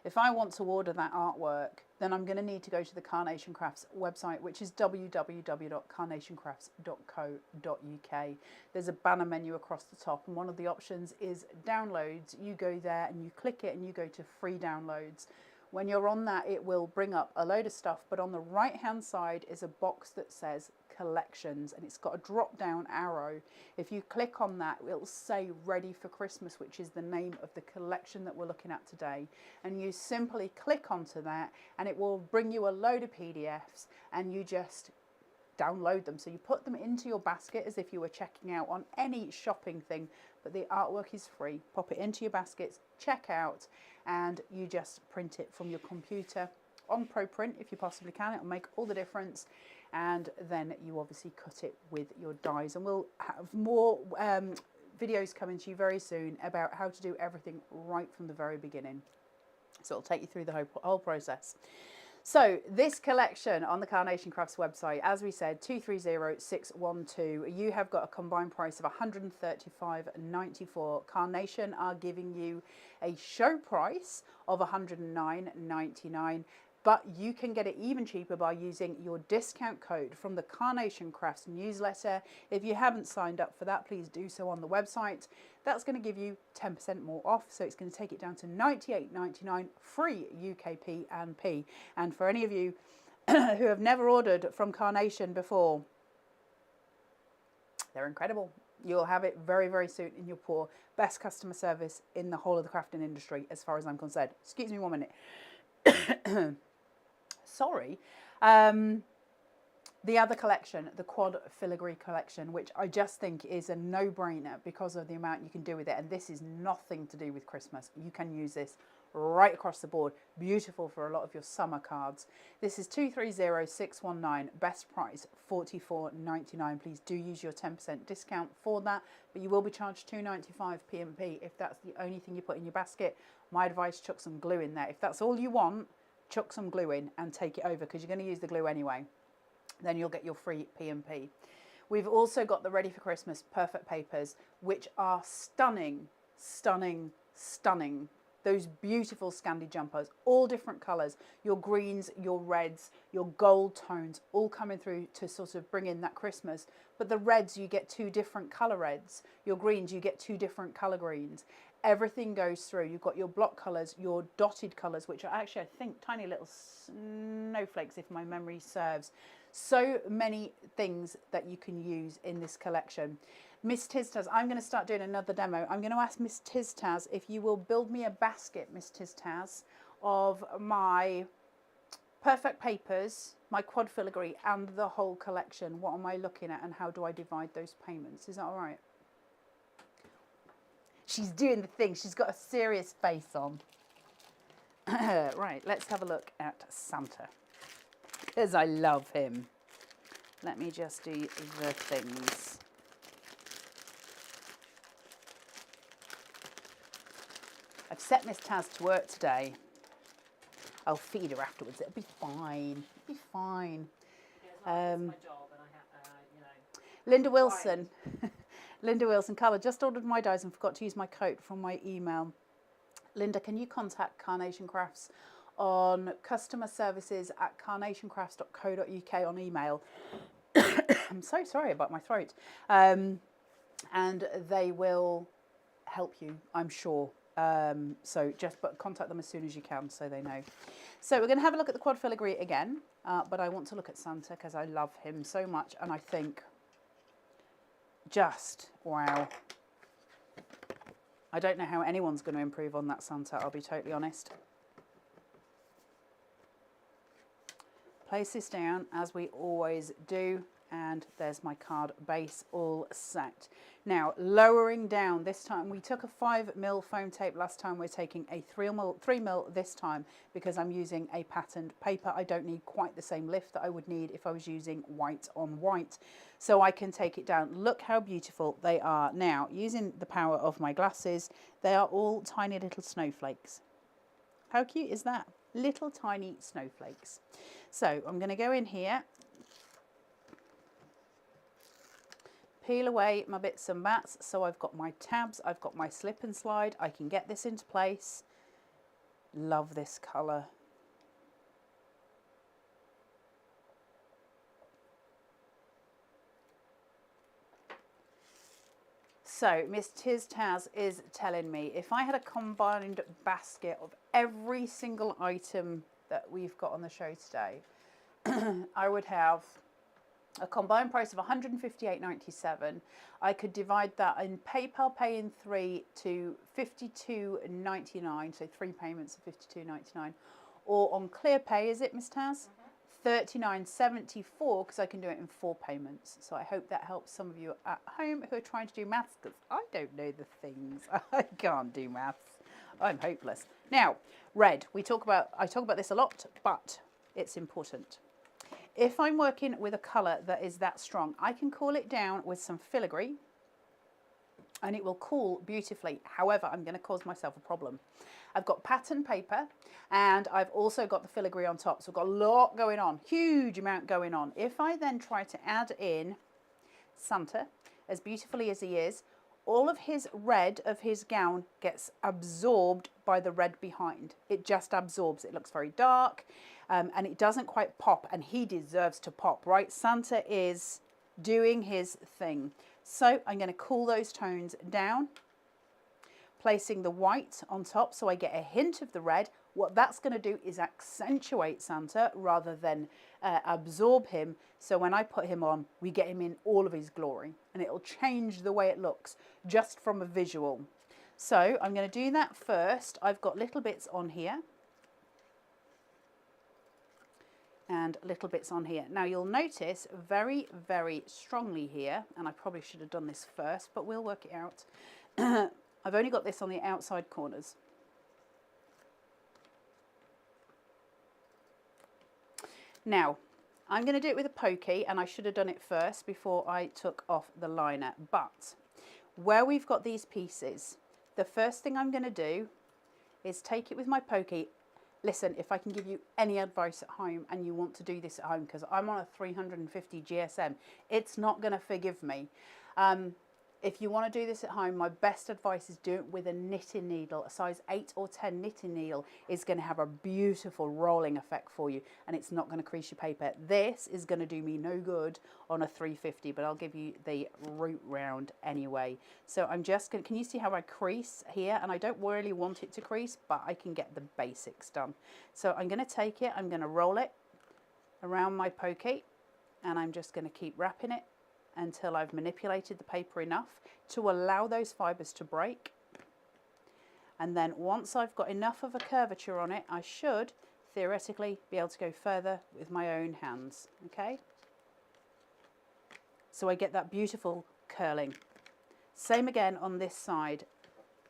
If I want to order that artwork, then I'm going to need to go to the Carnation Crafts website, which is www.carnationcrafts.co.uk. There's a banner menu across the top, and one of the options is downloads. You go there and you click it and you go to free downloads. When you're on that, it will bring up a load of stuff, but on the right hand side is a box that says collections, and it's got a drop down arrow. If you click on that, it'll say Ready for Christmas, which is the name of the collection that we're looking at today. And you simply click onto that and it will bring you a load of PDFs, and you just download them. So you put them into your basket as if you were checking out on any shopping thing, but the artwork is free. Pop it into your baskets, check out, and you just print it from your computer on ProPrint if you possibly can. It'll make all the difference. And then you obviously cut it with your dies, and we'll have more videos coming to you very soon about how to do everything right from the very beginning. So it'll take you through the whole process. So this collection on the Carnation Crafts website, as we said, 230612, you have got a combined price of $135.94. Carnation are giving you a show price of $109.99. But you can get it even cheaper by using your discount code from the Carnation Crafts newsletter. If you haven't signed up for that, please do so on the website. That's going to give you 10% more off, so it's going to take it down to $98.99, free UK P&P. And for any of you who have never ordered from Carnation before, they're incredible. You'll have it very, very soon in your paw. Best customer service in the whole of the crafting industry, as far as I'm concerned. Excuse me 1 minute. Sorry. The other collection, the quad filigree collection, which I just think is a no-brainer because of the amount you can do with it. And this is nothing to do with Christmas. You can use this right across the board. Beautiful for a lot of your summer cards. This is 230619, best price $44.99. Please do use your 10% discount for that, but you will be charged $2.95 P&P if that's the only thing you put in your basket. My advice, chuck some glue in there. If that's all you want, chuck some glue in and take it over, because you're going to use the glue anyway. Then you'll get your free P&P. We've also got the Ready for Christmas Perfect Papers, which are stunning, stunning, stunning those beautiful Scandi jumpers, all different colours, your greens, your reds, your gold tones, all coming through to sort of bring in that Christmas. But the reds, you get 2 different colour reds. Your greens, you get 2 different colour greens. Everything goes through. You've got your block colours, your dotted colours, which are actually, I think, tiny little snowflakes, if my memory serves. So many things that you can use in this collection. Miss Tiztaz, I'm going to start doing another demo. I'm going to ask Miss Tiztaz if you will build me a basket, Miss Tiztaz, of my perfect papers, my quad filigree, and the whole collection. What am I looking at and how do I divide those payments? Is that all right? She's doing the thing. She's got a serious face on. Right, let's have a look at Santa, because I love him. Let me just do the things. I've set Miss Taz to work today. I'll feed her afterwards. It'll be fine. It'll be fine. Yeah, it's my job, and I have, you know. Linda Wilson. Linda Wilson, Carla, just ordered my dies and forgot to use my code from my email. Linda, can you contact Carnation Crafts on customer services at carnationcrafts.co.uk on email? I'm so sorry about my throat. And they will help you, I'm sure. So just contact them as soon as you can so they know. So we're going to have a look at the quad filigree again, but I want to look at Santa because I love him so much, and I think just wow. I don't know how anyone's going to improve on that Santa, I'll be totally honest. Place this down as we always do, and there's my card base all set. Now lowering down, this time we took a 5mm foam tape last time, we're taking a 3mm this time because I'm using a patterned paper. I don't need quite the same lift that I would need if I was using white on white, so I can take it down. Look how beautiful they are. Now using the power of my glasses, they are all tiny little snowflakes. How cute is that? Little tiny snowflakes. So I'm going to go in here, peel away my bits and bats. So I've got my tabs, I've got my slip and slide. I can get this into place. Love this colour. So Miss Tiztaz is telling me if I had a combined basket of every single item that we've got on the show today, I would have a combined price of £158.97. I could divide that in PayPal Pay in 3 to £52.99, so 3 payments of £52.99, or on ClearPay, is it, Miss Taz? £39.74, because I can do it in 4 payments. So I hope that helps some of you at home who are trying to do maths, because I don't know the things. I can't do maths. I'm hopeless. Now, red. I talk about this a lot, but it's important. If I'm working with a colour that is that strong, I can cool it down with some filigree and it will cool beautifully. However, I'm going to cause myself a problem. I've got pattern paper and I've also got the filigree on top. So I've got a lot going on, huge amount going on. If I then try to add in Santa, as beautifully as he is, all of his red of his gown gets absorbed by the red behind. It just absorbs. It looks very dark and it doesn't quite pop, and he deserves to pop, right? Santa is doing his thing. So I'm going to cool those tones down, placing the white on top so I get a hint of the red. What that's going to do is accentuate Santa rather than absorb him. So when I put him on, we get him in all of his glory, and it'll change the way it looks just from a visual. So I'm going to do that first. I've got little bits on here and little bits on here. Now you'll notice very, very strongly here, and I probably should have done this first, but we'll work it out. I've only got this on the outside corners. Now, I'm going to do it with a pokey, and I should have done it first before I took off the liner. But where we've got these pieces, the first thing I'm going to do is take it with my pokey. Listen, if I can give you any advice at home and you want to do this at home, because I'm on a 350 GSM, it's not going to forgive me. If you want to do this at home, my best advice is do it with a knitting needle. A size 8 or 10 knitting needle is going to have a beautiful rolling effect for you, and it's not going to crease your paper. This is going to do me no good on a 350, but I'll give you the route round anyway. So I'm just going to, can you see how I crease here? And I don't really want it to crease, but I can get the basics done. So I'm going to take it, I'm going to roll it around my pokey, and I'm just going to keep wrapping it until I've manipulated the paper enough to allow those fibres to break. And then once I've got enough of a curvature on it, I should theoretically be able to go further with my own hands, okay? So I get that beautiful curling. Same again on this side.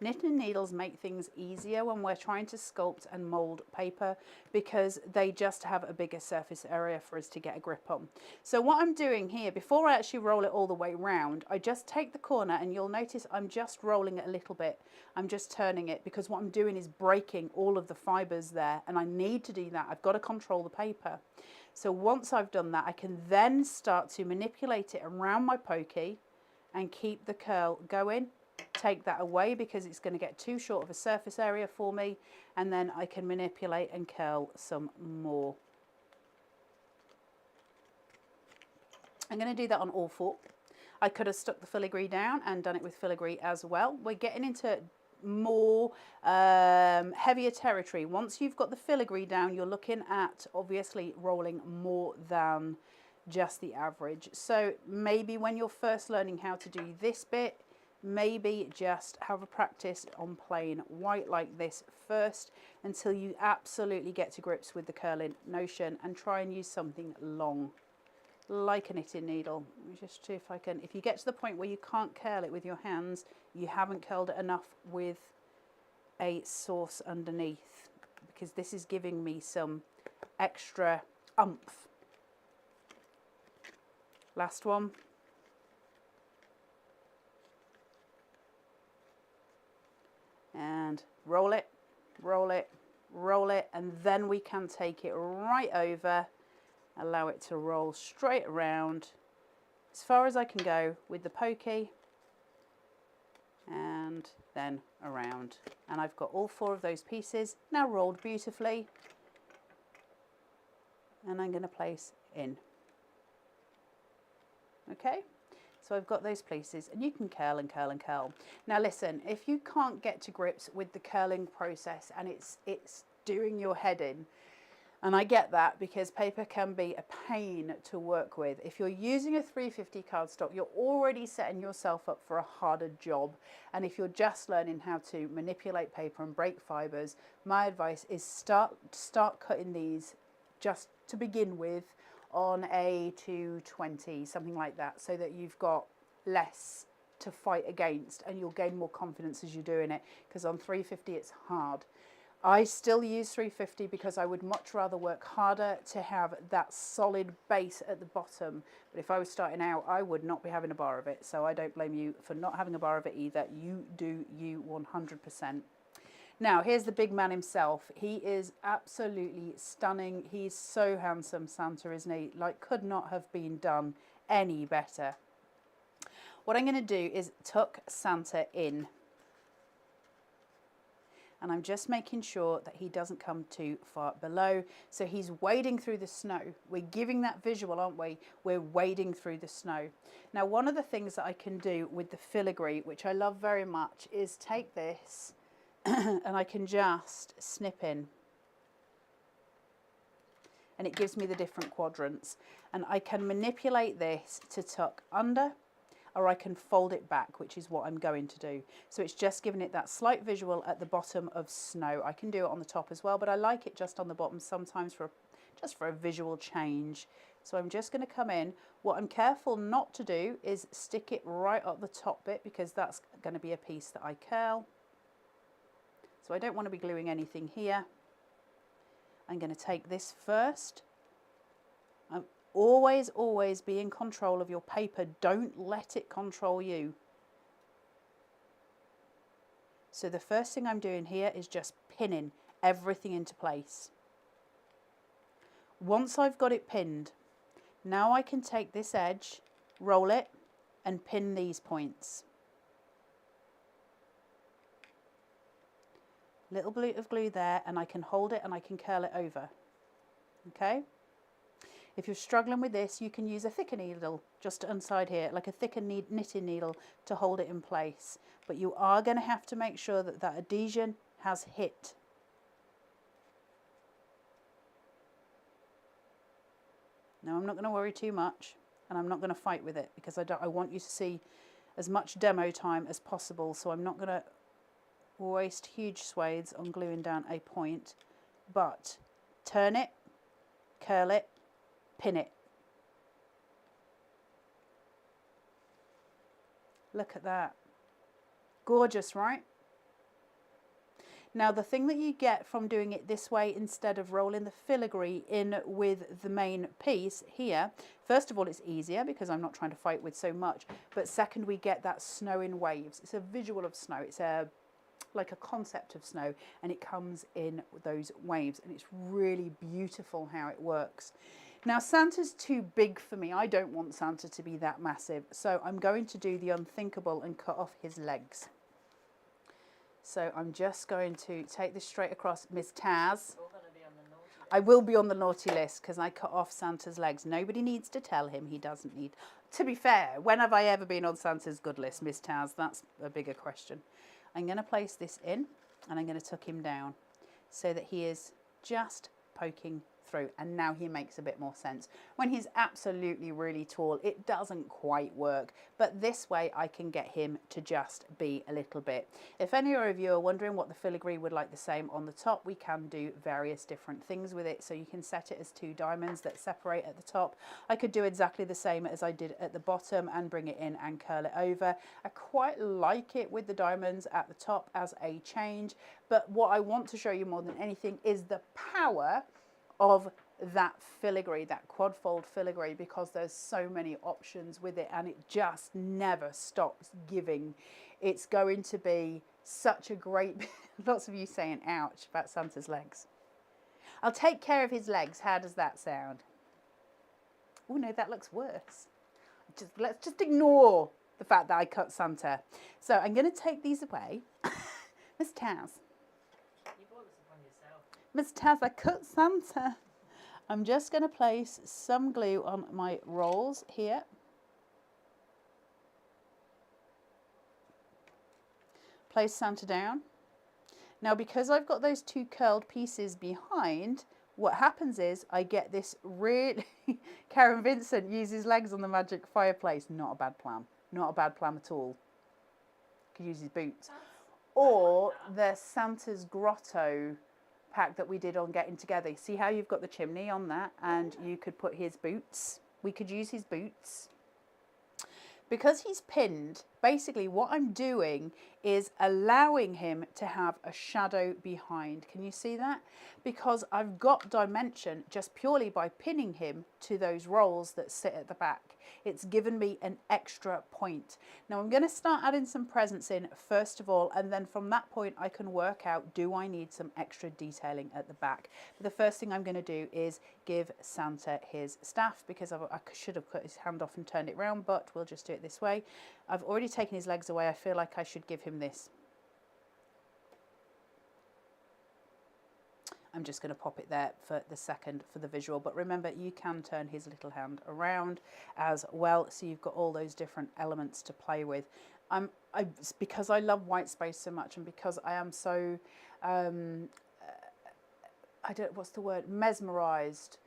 Knitting needles make things easier when we're trying to sculpt and mould paper because they just have a bigger surface area for us to get a grip on. So what I'm doing here, before I actually roll it all the way round, I just take the corner, and you'll notice I'm just rolling it a little bit. I'm just turning it because what I'm doing is breaking all of the fibres there, and I need to do that. I've got to control the paper. So once I've done that, I can then start to manipulate it around my pokey and keep the curl going. Take that away because it's going to get too short of a surface area for me, and then I can manipulate and curl some more. I'm going to do that on all four. I could have stuck the filigree down and done it with filigree as well. We're getting into more heavier territory. Once you've got the filigree down, you're looking at obviously rolling more than just the average. So maybe when you're first learning how to do this bit, maybe just have a practice on plain white like this first until you absolutely get to grips with the curling notion, and try and use something long like a knitting needle. Just see if I can, if you get to the point where you can't curl it with your hands, you haven't curled it enough with a source underneath, because this is giving me some extra oomph. Last one. And roll it, roll it, roll it, and then we can take it right over, allow it to roll straight around as far as I can go with the pokey, and then around. And I've got all four of those pieces now rolled beautifully, and I'm going to place in. Okay. So I've got those places, and you can curl and curl and curl. Now listen, if you can't get to grips with the curling process and it's doing your head in, and I get that because paper can be a pain to work with. If you're using a 350 cardstock, you're already setting yourself up for a harder job. And if you're just learning how to manipulate paper and break fibres, my advice is start cutting these just to begin with on a 220, something like that, so that you've got less to fight against and you'll gain more confidence as you're doing it, because on 350 it's hard. I still use 350 because I would much rather work harder to have that solid base at the bottom, but if I was starting out I would not be having a bar of it, so I don't blame you for not having a bar of it either. You do you 100%. Now, here's the big man himself. He is absolutely stunning. He's so handsome, Santa, isn't he? Like, could not have been done any better. What I'm going to do is tuck Santa in. And I'm just making sure that he doesn't come too far below. So he's wading through the snow. We're giving that visual, aren't we? We're wading through the snow. Now, one of the things that I can do with the filigree, which I love very much, is take this and I can just snip in, and it gives me the different quadrants, and I can manipulate this to tuck under, or I can fold it back, which is what I'm going to do. So it's just giving it that slight visual at the bottom of snow. I can do it on the top as well, but I like it just on the bottom sometimes just for a visual change. So I'm just going to come in. What I'm careful not to do is stick it right at the top bit, because that's going to be a piece that I curl. So I don't want to be gluing anything here. I'm going to take this first. Always, always be in control of your paper. Don't let it control you. So the first thing I'm doing here is just pinning everything into place. Once I've got it pinned, now I can take this edge, roll it, and pin these points. Little bit of glue there, and I can hold it and I can curl it over. Okay? If you're struggling with this, you can use a thicker needle just inside here, like a thicker knitting needle to hold it in place. But you are going to have to make sure that that adhesion has hit. Now I'm not going to worry too much, and I'm not going to fight with it because I want you to see as much demo time as possible. So I'm not going to waste huge swathes on gluing down a point, but turn it, curl it, pin it. Look at that. Gorgeous, right? Now the thing that you get from doing it this way instead of rolling the filigree in with the main piece here, first of all, it's easier because I'm not trying to fight with so much, but second, we get that snow in waves. It's a visual of snow. It's like a concept of snow, and it comes in those waves, and it's really beautiful how it works. Now Santa's too big for me. I don't want Santa to be that massive, so I'm going to do the unthinkable and cut off his legs. So I'm just going to take this straight across. Miss Taz, I will be on the naughty list because I cut off Santa's legs. Nobody needs to tell him. He doesn't need. To be fair, when have I ever been on Santa's good list, Miss Taz? That's a bigger question. I'm going to place this in, and I'm going to tuck him down so that he is just poking through, and now he makes a bit more sense. When he's absolutely really tall, it doesn't quite work, but this way I can get him to just be a little bit. If any of you are wondering what the filigree would like the same on the top, we can do various different things with it. So you can set it as 2 diamonds that separate at the top. I could do exactly the same as I did at the bottom and bring it in and curl it over. I quite like it with the diamonds at the top as a change, but what I want to show you more than anything is the power of that filigree, that quad fold filigree, because there's so many options with it and it just never stops giving. It's going to be such a great, lots of you saying ouch about Santa's legs. I'll take care of his legs. How does that sound? Oh no, that looks worse. Let's just ignore the fact that I cut Santa. So I'm going to take these away. Miss Taz. Miss Taz, I cut Santa. I'm just going to place some glue on my rolls here. Place Santa down. Now, because I've got those 2 curled pieces behind, what happens is I get this really... Karen Vincent uses legs on the magic fireplace. Not a bad plan. Not a bad plan at all. Could use his boots. Or the Santa's Grotto pack that we did on Getting Together. See how you've got the chimney on that, and you could put his boots. We could use his boots. Because he's pinned, basically what I'm doing is allowing him to have a shadow behind. Can you see that? Because I've got dimension just purely by pinning him to those rolls that sit at the back. It's given me an extra point. Now I'm going to start adding some presents in first of all, and then from that point I can work out, do I need some extra detailing at the back? But the first thing I'm going to do is give Santa his staff, because I should have cut his hand off and turned it round, but we'll just do it this way. I've already taken his legs away. I feel like I should give him this. I'm just going to pop it there for the second for the visual, but remember you can turn his little hand around as well, so you've got all those different elements to play with. Because I love white space so much, and because I am so mesmerized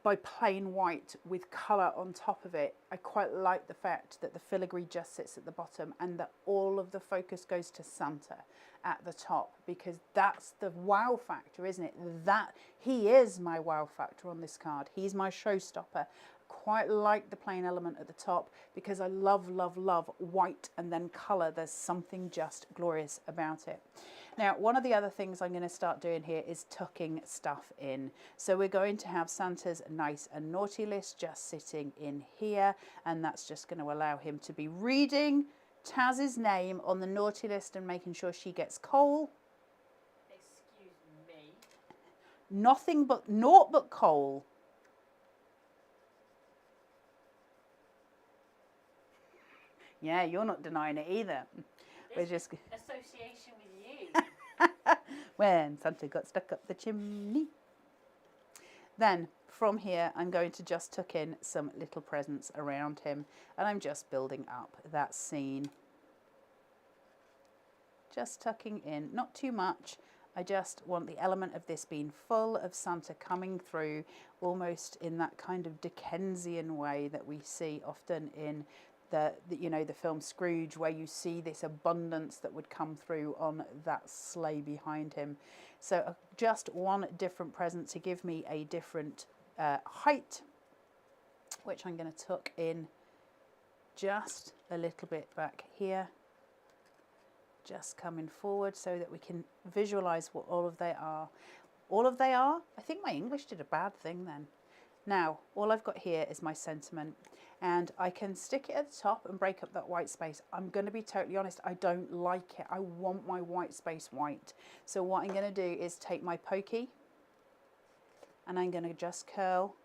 by plain white with colour on top of it, I quite like the fact that the filigree just sits at the bottom and that all of the focus goes to Santa at the top, because that's the wow factor, isn't it? That he is my wow factor on this card. He's my showstopper. Quite like the plain element at the top, because I love, love, love white and then colour. There's something just glorious about it. Now, one of the other things I'm going to start doing here is tucking stuff in. So we're going to have Santa's nice and naughty list just sitting in here, and that's just going to allow him to be reading Taz's name on the naughty list and making sure she gets coal. Excuse me. Nothing but, naught but coal. Yeah, you're not denying it either. This We're just association with you. when Santa got stuck up the chimney. Then from here, I'm going to just tuck in some little presents around him, and I'm just building up that scene. Just tucking in, not too much. I just want the element of this being full of Santa coming through almost in that kind of Dickensian way that we see often in the film Scrooge, where you see this abundance that would come through on that sleigh behind him. So just one different present to give me a different height, which I'm going to tuck in just a little bit back here. Just coming forward so that we can visualize what all of they are. All of they are? I think my English did a bad thing then. Now, all I've got here is my sentiment, and I can stick it at the top and break up that white space. I'm going to be totally honest, I don't like it. I want my white space white. So what I'm going to do is take my pokey, and I'm going to just curl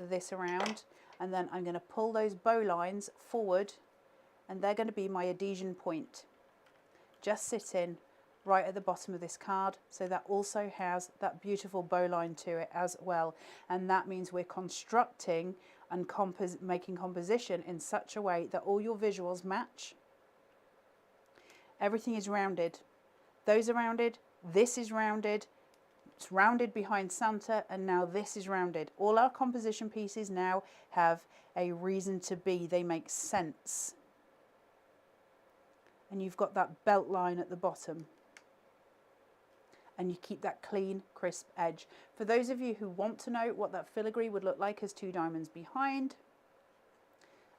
this around, and then I'm going to pull those bow lines forward, and they're going to be my adhesion point. Just sitting right at the bottom of this card, so that also has that beautiful bow line to it as well, and that means we're constructing and making composition in such a way that all your visuals match. Everything is rounded. Those are rounded, this is rounded, it's rounded behind Santa, and now this is rounded. All our composition pieces now have a reason to be, they make sense. And you've got that belt line at the bottom. And you keep that clean, crisp edge. For those of you who want to know what that filigree would look like as 2 diamonds behind,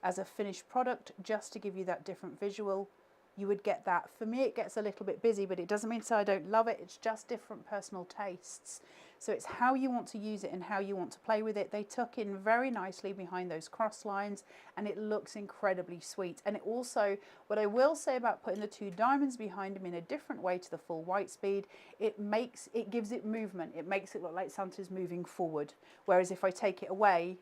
as a finished product, just to give you that different visual, you would get that. For me, it gets a little bit busy, but it doesn't mean so I don't love it. It's just different personal tastes. So it's how you want to use it and how you want to play with it. They tuck in very nicely behind those cross lines, and it looks incredibly sweet. And it also, what I will say about putting the 2 diamonds behind them in a different way to the full white speed, it gives it movement. It makes it look like Santa's moving forward. Whereas if I take it away,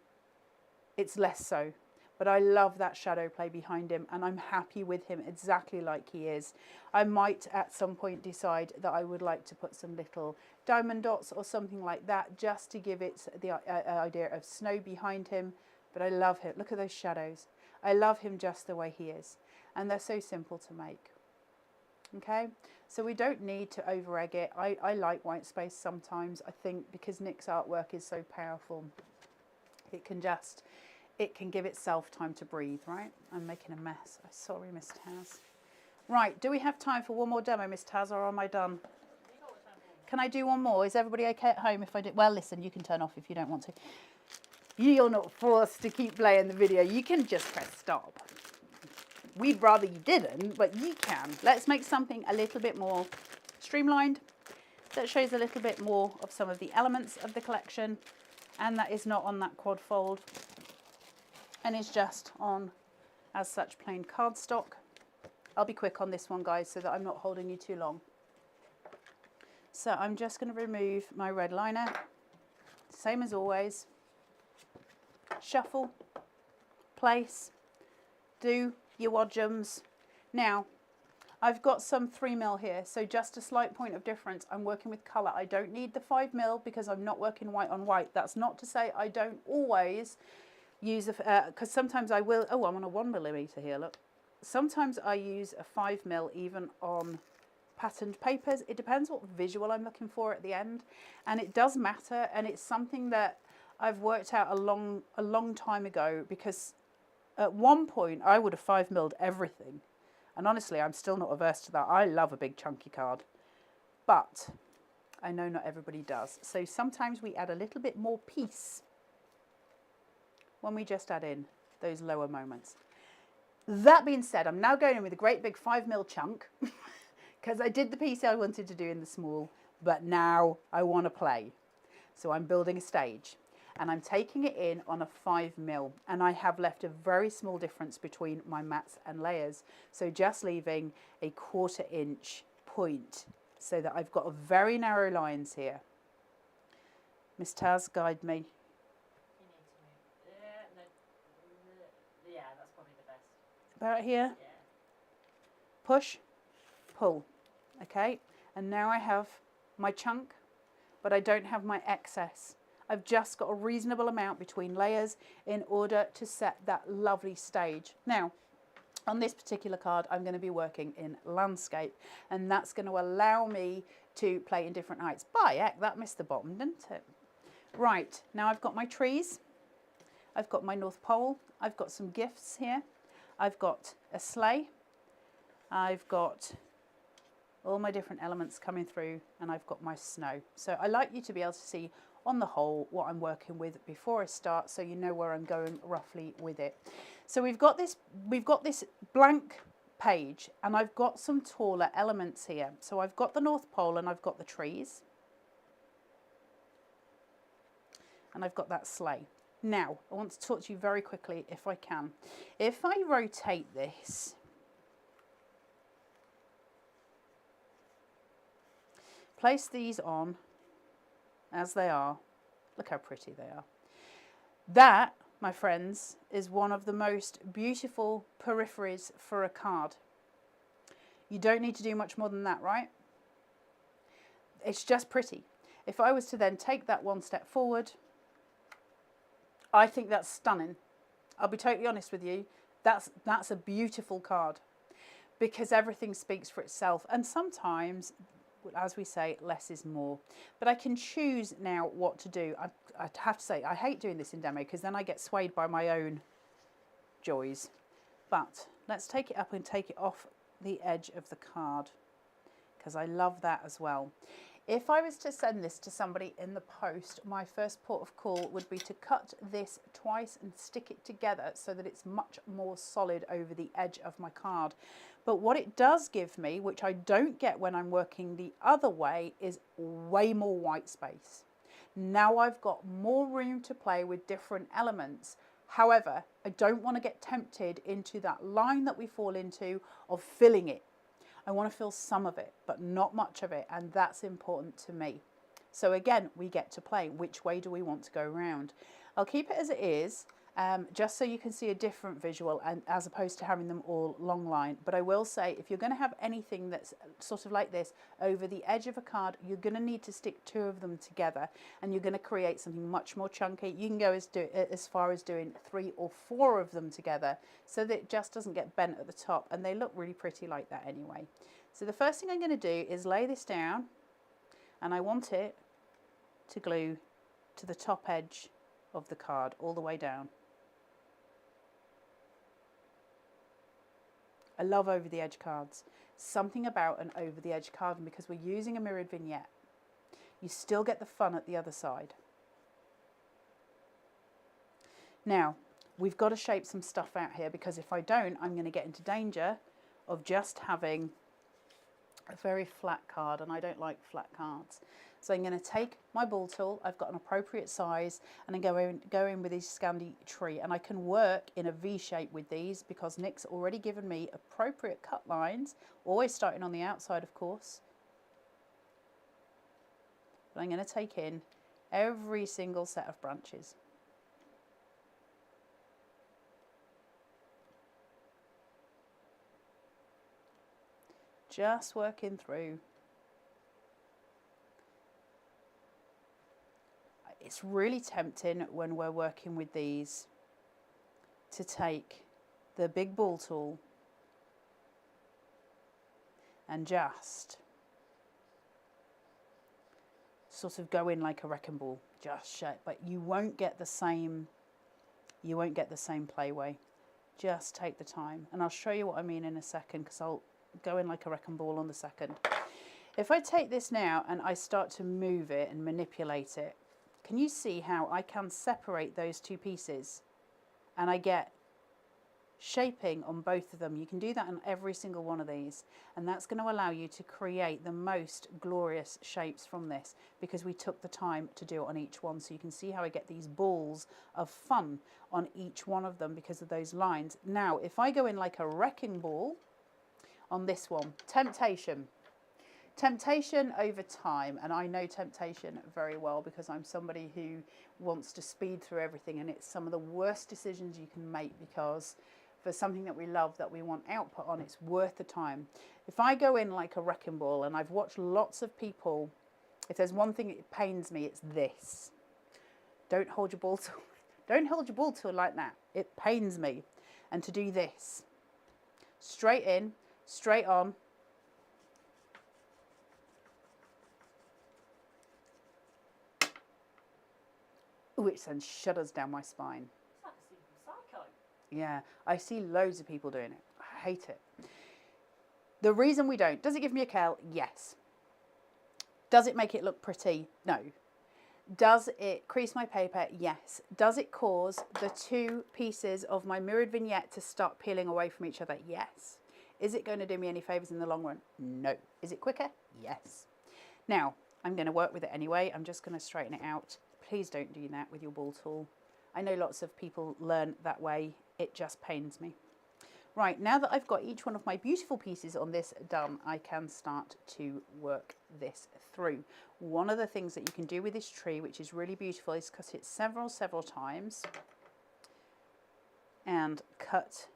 it's less so. But I love that shadow play behind him, and I'm happy with him exactly like he is. I might at some point decide that I would like to put some little diamond dots or something like that, just to give it the idea of snow behind him. But I love him. Look at those shadows. I love him just the way he is. And they're so simple to make. Okay, so we don't need to over egg it. I like white space sometimes, I think, because Nick's artwork is so powerful. It can give itself time to breathe, right? I'm making a mess. I'm sorry, Miss Taz. Right, do we have time for one more demo, Miss Taz, or am I done? Can I do one more? Is everybody okay at home if I do? Well, listen, you can turn off if you don't want to. You're not forced to keep playing the video. You can just press stop. We'd rather you didn't, but you can. Let's make something a little bit more streamlined, that shows a little bit more of some of the elements of the collection, and that is not on that quad fold, and is just on, as such, plain cardstock. I'll be quick on this one, guys, so that I'm not holding you too long. So I'm just going to remove my red liner, same as always. Shuffle, place, do your wadjums. Now, I've got some 3mm here, so just a slight point of difference. I'm working with colour. I don't need the 5mm because I'm not working white on white. That's not to say I don't always use because sometimes I will. Oh, I'm on a 1mm here, look. Sometimes I use a 5mm even on patterned papers. It depends what visual I'm looking for at the end, and it does matter, and it's something that I've worked out a long time ago, because at one point I would have 5mm'd everything, and honestly I'm still not averse to that. I love a big chunky card, but I know not everybody does. So sometimes we add a little bit more piece when we just add in those lower moments. That being said, I'm now going in with a great big 5mm chunk because I did the piece I wanted to do in the small, but now I want to play. So I'm building a stage, and I'm taking it in on a 5mm, and I have left a very small difference between my mats and layers. So just leaving a 1/4 inch point so that I've got a very narrow lines here. Miss Taz, guide me. Yeah, that's probably the best. About here. Yeah. Push, pull. Okay, and now I have my chunk, but I don't have my excess. I've just got a reasonable amount between layers in order to set that lovely stage. Now, on this particular card, I'm going to be working in landscape, and that's going to allow me to play in different heights. By heck, that missed the bottom, didn't it? Right, now I've got my trees. I've got my North Pole. I've got some gifts here. I've got a sleigh. I've got all my different elements coming through, and I've got my snow. So I like you to be able to see on the whole what I'm working with before I start, so you know where I'm going roughly with it. So we've got this blank page, and I've got some taller elements here. So I've got the North Pole, and I've got the trees, and I've got that sleigh. Now I want to talk to you very quickly, if I can. If I rotate this, place these on as they are. Look how pretty they are. That, my friends, is one of the most beautiful peripheries for a card. You don't need to do much more than that, right? It's just pretty. If I was to then take that one step forward, I think that's stunning. I'll be totally honest with you. That's a beautiful card, because everything speaks for itself. And sometimes, as we say, less is more. But I can choose now what to do. I have to say, I hate doing this in demo, because then I get swayed by my own joys. But let's take it up and take it off the edge of the card, because I love that as well. If I was to send this to somebody in the post, my first port of call would be to cut this twice and stick it together so that it's much more solid over the edge of my card. But what it does give me, which I don't get when I'm working the other way, is way more white space. Now I've got more room to play with different elements. However, I don't want to get tempted into that line that we fall into of filling it. I want to fill some of it, but not much of it, and that's important to me. So again, we get to play. Which way do we want to go around? I'll keep it as it is, just so you can see a different visual, and as opposed to having them all long line. But I will say, if you're going to have anything that's sort of like this over the edge of a card, you're going to need to stick two of them together, and you're going to create something much more chunky. You can go as far as doing 3 or 4 of them together, so that it just doesn't get bent at the top, and they look really pretty like that anyway. So the first thing I'm going to do is lay this down, and I want it to glue to the top edge of the card all the way down. I love over the edge cards. Something about an over the edge card, and because we're using a mirrored vignette, you still get the fun at the other side. Now, we've got to shape some stuff out here, because if I don't, I'm going to get into danger of just having a very flat card, and I don't like flat cards. So I'm going to take my ball tool, I've got an appropriate size, and then go in with this Scandi tree, and I can work in a V shape with these because Nick's already given me appropriate cut lines, always starting on the outside of course. But I'm going to take in every single set of branches. Just working through. It's really tempting when we're working with these to take the big ball tool and just sort of go in like a wrecking ball, just shake, but you won't get the same playway. Just take the time, and I'll show you what I mean in a second, because I'll go in like a wrecking ball on the second. If I take this now and I start to move it and manipulate it, can you see how I can separate those two pieces and I get shaping on both of them? You can do that on every single one of these, and that's going to allow you to create the most glorious shapes from this, because we took the time to do it on each one. So you can see how I get these balls of fun on each one of them because of those lines. Now if I go in like a wrecking ball on this one, temptation over time, and I know temptation very well because I'm somebody who wants to speed through everything, and it's some of the worst decisions you can make, because for something that we love, that we want output on, it's worth the time. If I go in like a wrecking ball, and I've watched lots of people If there's one thing that pains me, it's this. Don't hold your ball tool. Don't hold your ball tool like that. It pains me. And to do this, straight in, straight on. Ooh, it sends shudders down my spine. It's like a scene from Psycho. Yeah, I see loads of people doing it. I hate it. The reason we don't, does it give me a curl? Yes. Does it make it look pretty? No. Does it crease my paper? Yes. Does it cause the two pieces of my mirrored vignette to start peeling away from each other? Yes. Is it going to do me any favours in the long run? No. Is it quicker? Yes. Now, I'm going to work with it anyway. I'm just going to straighten it out. Please don't do that with your ball tool. I know lots of people learn that way. It just pains me. Right, now that I've got each one of my beautiful pieces on this done, I can start to work this through. One of the things that you can do with this tree, which is really beautiful, is cut it several times and cut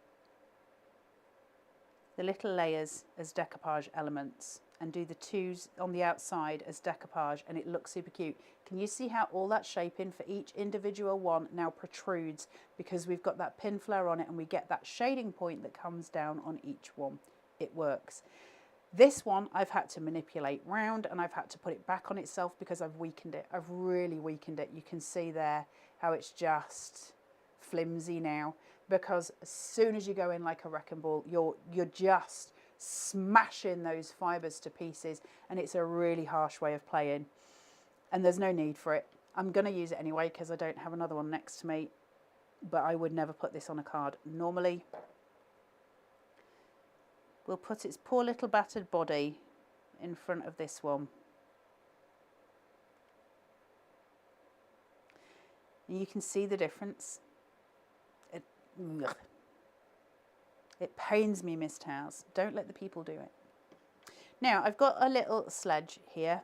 the little layers as decoupage elements and do the twos on the outside as decoupage, and it looks super cute. Can you see how all that shaping for each individual one now protrudes because we've got that pin flare on it and we get that shading point that comes down on each one? It works. This one I've had to manipulate round and I've had to put it back on itself because I've weakened it. I've really weakened it. You can see there how it's just flimsy now, because as soon as you go in like a wrecking ball, you're just smashing those fibres to pieces, and it's a really harsh way of playing, and there's no need for it. I'm going to use it anyway because I don't have another one next to me, but I would never put this on a card normally. We'll put its poor little battered body in front of this one. And you can see the difference. It pains me, Miss Towers. Don't let the people do it. Now, I've got a little sledge here,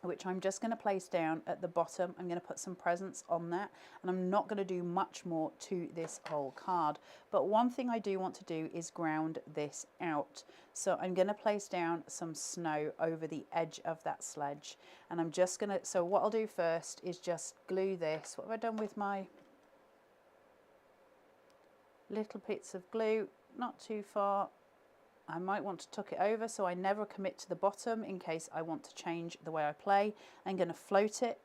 which I'm just going to place down at the bottom. I'm going to put some presents on that, and I'm not going to do much more to this whole card. But one thing I do want to do is ground this out. So I'm going to place down some snow over the edge of that sledge. And I'm just going to, so what I'll do first is just glue this. What have I done with my little bits of glue? Not too far. I might want to tuck it over so I never commit to the bottom in case I want to change the way I play. I'm going to float it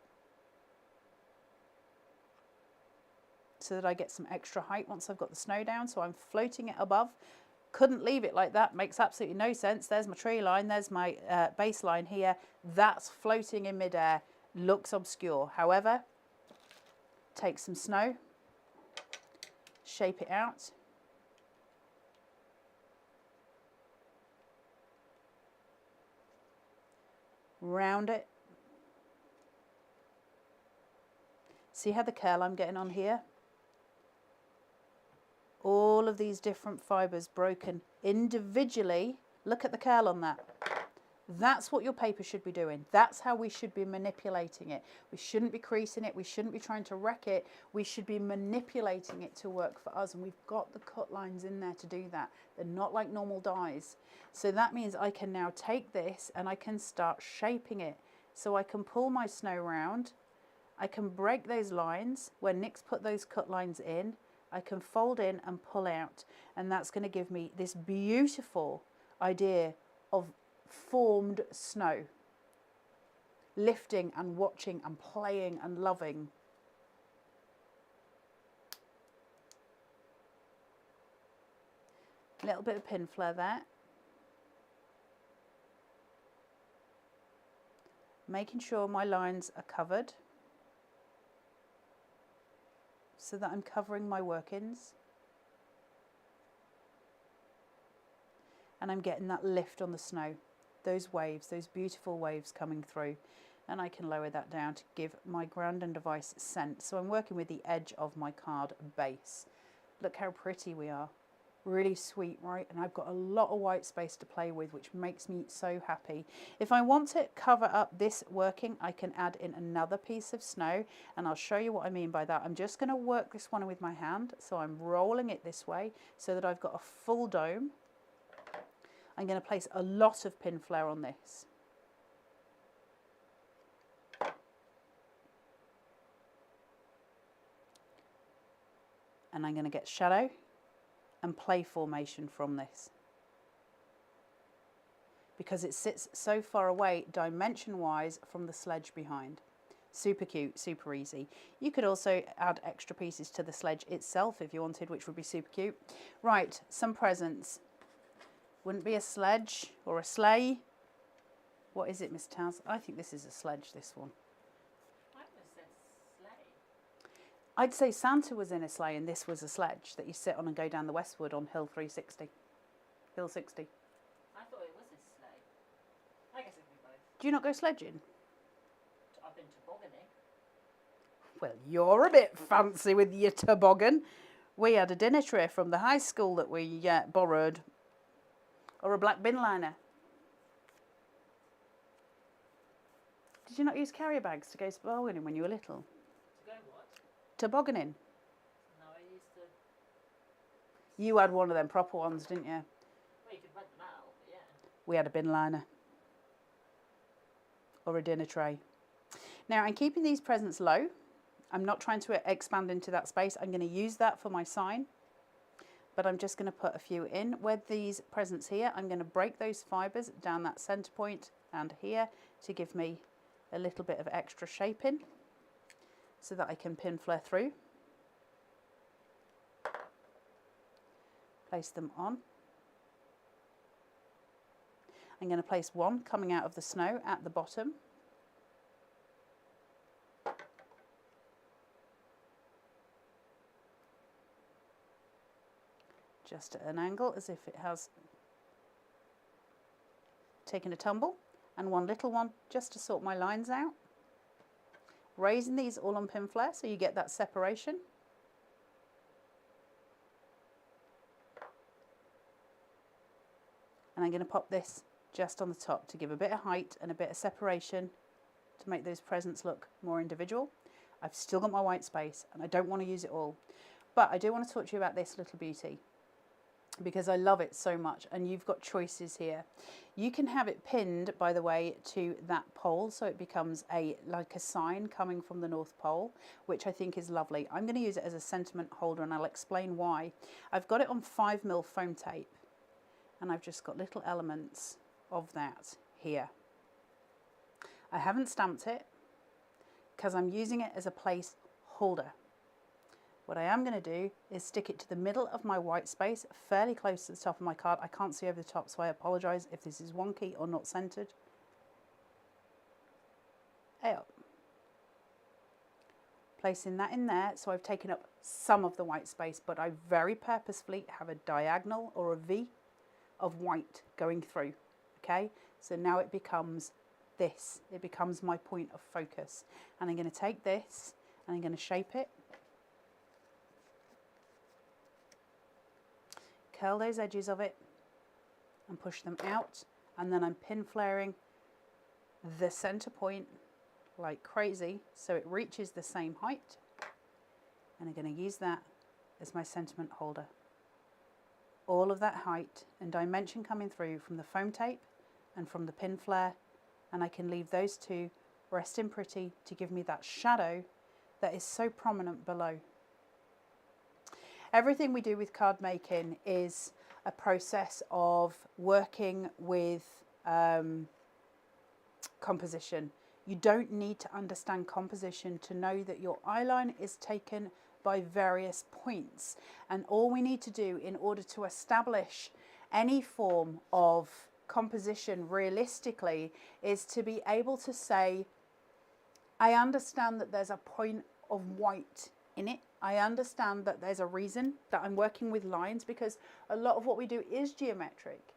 so that I get some extra height once I've got the snow down. So I'm floating it above. Couldn't leave it like that. Makes absolutely no sense. There's my tree line. There's my baseline here. That's floating in midair. Looks obscure. However, take some snow, shape it out. Round it. See how the curl I'm getting on here? All of these different fibres broken individually. Look at the curl on that. That's what your paper should be doing. That's how we should be manipulating it. We shouldn't be creasing it. We shouldn't be trying to wreck it. We should be manipulating it to work for us. And we've got the cut lines in there to do that. They're not like normal dies. So that means I can now take this and I can start shaping it. So I can pull my snow round. I can break those lines where Nick's put those cut lines in. I can fold in and pull out. And that's going to give me this beautiful idea of formed snow, lifting and watching and playing and loving. A little bit of pin flare there, making sure my lines are covered so that I'm covering my workings. And I'm getting that lift on the snow. Those waves, those beautiful waves coming through, and I can lower that down to give my Grandin device scent. So I'm working with the edge of my card base. Look how pretty we are. Really sweet, right? And I've got a lot of white space to play with, which makes me so happy. If I want to cover up this working, I can add in another piece of snow, and I'll show you what I mean by that. I'm just going to work this one with my hand, so I'm rolling it this way so that I've got a full dome. I'm going to place a lot of pin flare on this. And I'm going to get shadow and play formation from this. Because it sits so far away dimension-wise from the sledge behind. Super cute, super easy. You could also add extra pieces to the sledge itself if you wanted, which would be super cute. Right, some presents. Wouldn't be a sledge or a sleigh. What is it, Miss Taz? I think this is a sledge, this one. I would have said sleigh. I'd say Santa was in a sleigh and this was a sledge that you sit on and go down the Westwood on Hill 360. Hill 60. I thought it was a sleigh. I guess it could be both. Do you not go sledging? I've been tobogganing. Well, you're a bit fancy with your toboggan. We had a dinner tray from the high school that we borrowed. Or a black bin liner. Did you not use carrier bags to go tobogganing when you were little? To go what? Tobogganing. No, I used to... You had one of them proper ones, didn't you? Well, you could rent them out, but yeah. We had a bin liner. Or a dinner tray. Now, I'm keeping these presents low. I'm not trying to expand into that space. I'm going to use that for my sign. But I'm just going to put a few in. With these presents here, I'm going to break those fibres down that centre point and here to give me a little bit of extra shaping so that I can pin flare through. Place them on. I'm going to place one coming out of the snow at the bottom. Just at an angle as if it has taken a tumble, and one little one just to sort my lines out. Raising these all on pin flare so you get that separation. And I'm going to pop this just on the top to give a bit of height and a bit of separation to make those presents look more individual. I've still got my white space and I don't want to use it all, but I do want to talk to you about this little beauty, because I love it so much, and you've got choices here. You can have it pinned, by the way, to that pole, so it becomes like a sign coming from the North Pole, which I think is lovely. I'm going to use it as a sentiment holder, and I'll explain why. I've got it on 5mm foam tape, and I've just got little elements of that here. I haven't stamped it because I'm using it as a place holder. What I am going to do is stick it to the middle of my white space, fairly close to the top of my card. I can't see over the top, so I apologise if this is wonky or not centred. Up. Placing that in there, so I've taken up some of the white space, but I very purposefully have a diagonal or a V of white going through. Okay, so now it becomes this. It becomes my point of focus. And I'm going to take this and I'm going to shape it. Curl those edges of it and push them out, and then I'm pin flaring the center point like crazy so it reaches the same height, and I'm going to use that as my sentiment holder. All of that height and dimension coming through from the foam tape and from the pin flare, and I can leave those two resting pretty to give me that shadow that is so prominent below. Everything we do with card making is a process of working with composition. You don't need to understand composition to know that your eyeline is taken by various points, and all we need to do in order to establish any form of composition realistically is to be able to say, I understand that there's a point of white in it. I understand that there's a reason that I'm working with lines, because a lot of what we do is geometric.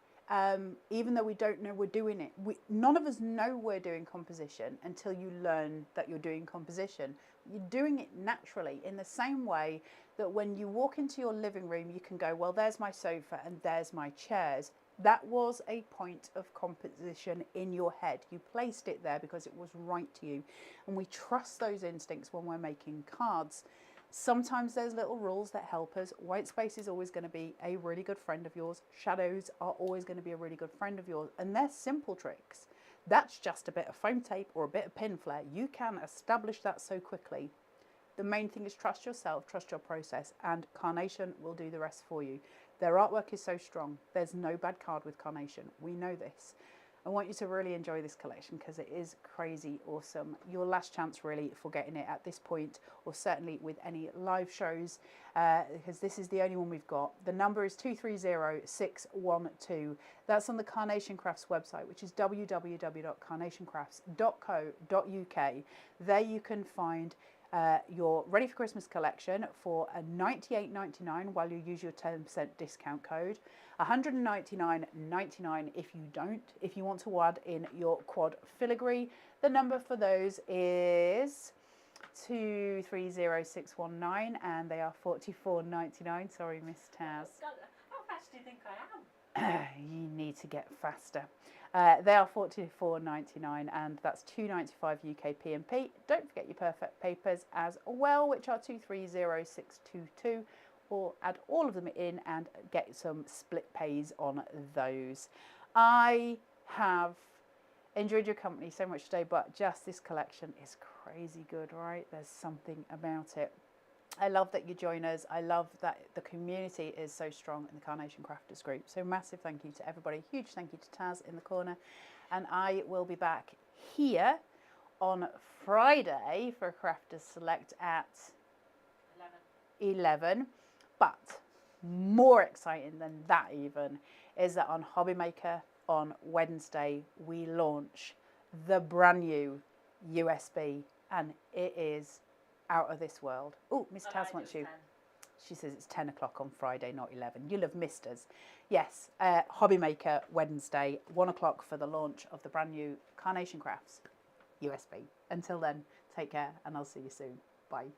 Even though we don't know we're doing it. None of us know we're doing composition until you learn that you're doing composition. You're doing it naturally, in the same way that when you walk into your living room, you can go, well, there's my sofa and there's my chairs. That was a point of composition in your head. You placed it there because it was right to you. And we trust those instincts when we're making cards. Sometimes there's little rules that help us. White space is always going to be a really good friend of yours. Shadows are always going to be a really good friend of yours. And they're simple tricks. That's just a bit of foam tape or a bit of pin flare. You can establish that so quickly. The main thing is trust yourself, trust your process, and Carnation will do the rest for you. Their artwork is so strong. There's no bad card with Carnation. We know this. I want you to really enjoy this collection because it is crazy awesome. Your last chance really for getting it at this point, or certainly with any live shows, because this is the only one we've got. The number is 230612. That's on the Carnation Crafts website, which is www.carnationcrafts.co.uk. There you can find your Ready for Christmas collection for a $98.99 while you use your 10% discount code. $199.99 if you don't. If you want to add in your quad filigree, the number for those is 230619 and they are $44.99. Sorry, Miss Taz. How fast do you think I am? You need to get faster. They are $44.99 and that's $2.95 UK P&P. Don't forget your perfect papers as well, which are 230622, or add all of them in and get some split pays on those. I have enjoyed your company so much today, but just this collection is crazy good, right? There's something about it. I love that you join us. I love that the community is so strong in the Carnation Crafters group. So massive thank you to everybody. Huge thank you to Taz in the corner. And I will be back here on Friday for Crafters Select at 11. But more exciting than that even is that on Hobby Maker on Wednesday, we launch the brand new USB, and it is out of this world. Oh, Miss Taz wants you. 10. She says it's 10 o'clock on Friday, not 11. You'll have missed us. Yes, Hobby Maker Wednesday, 1 o'clock for the launch of the brand new Carnation Crafts USB. Until then, take care and I'll see you soon. Bye.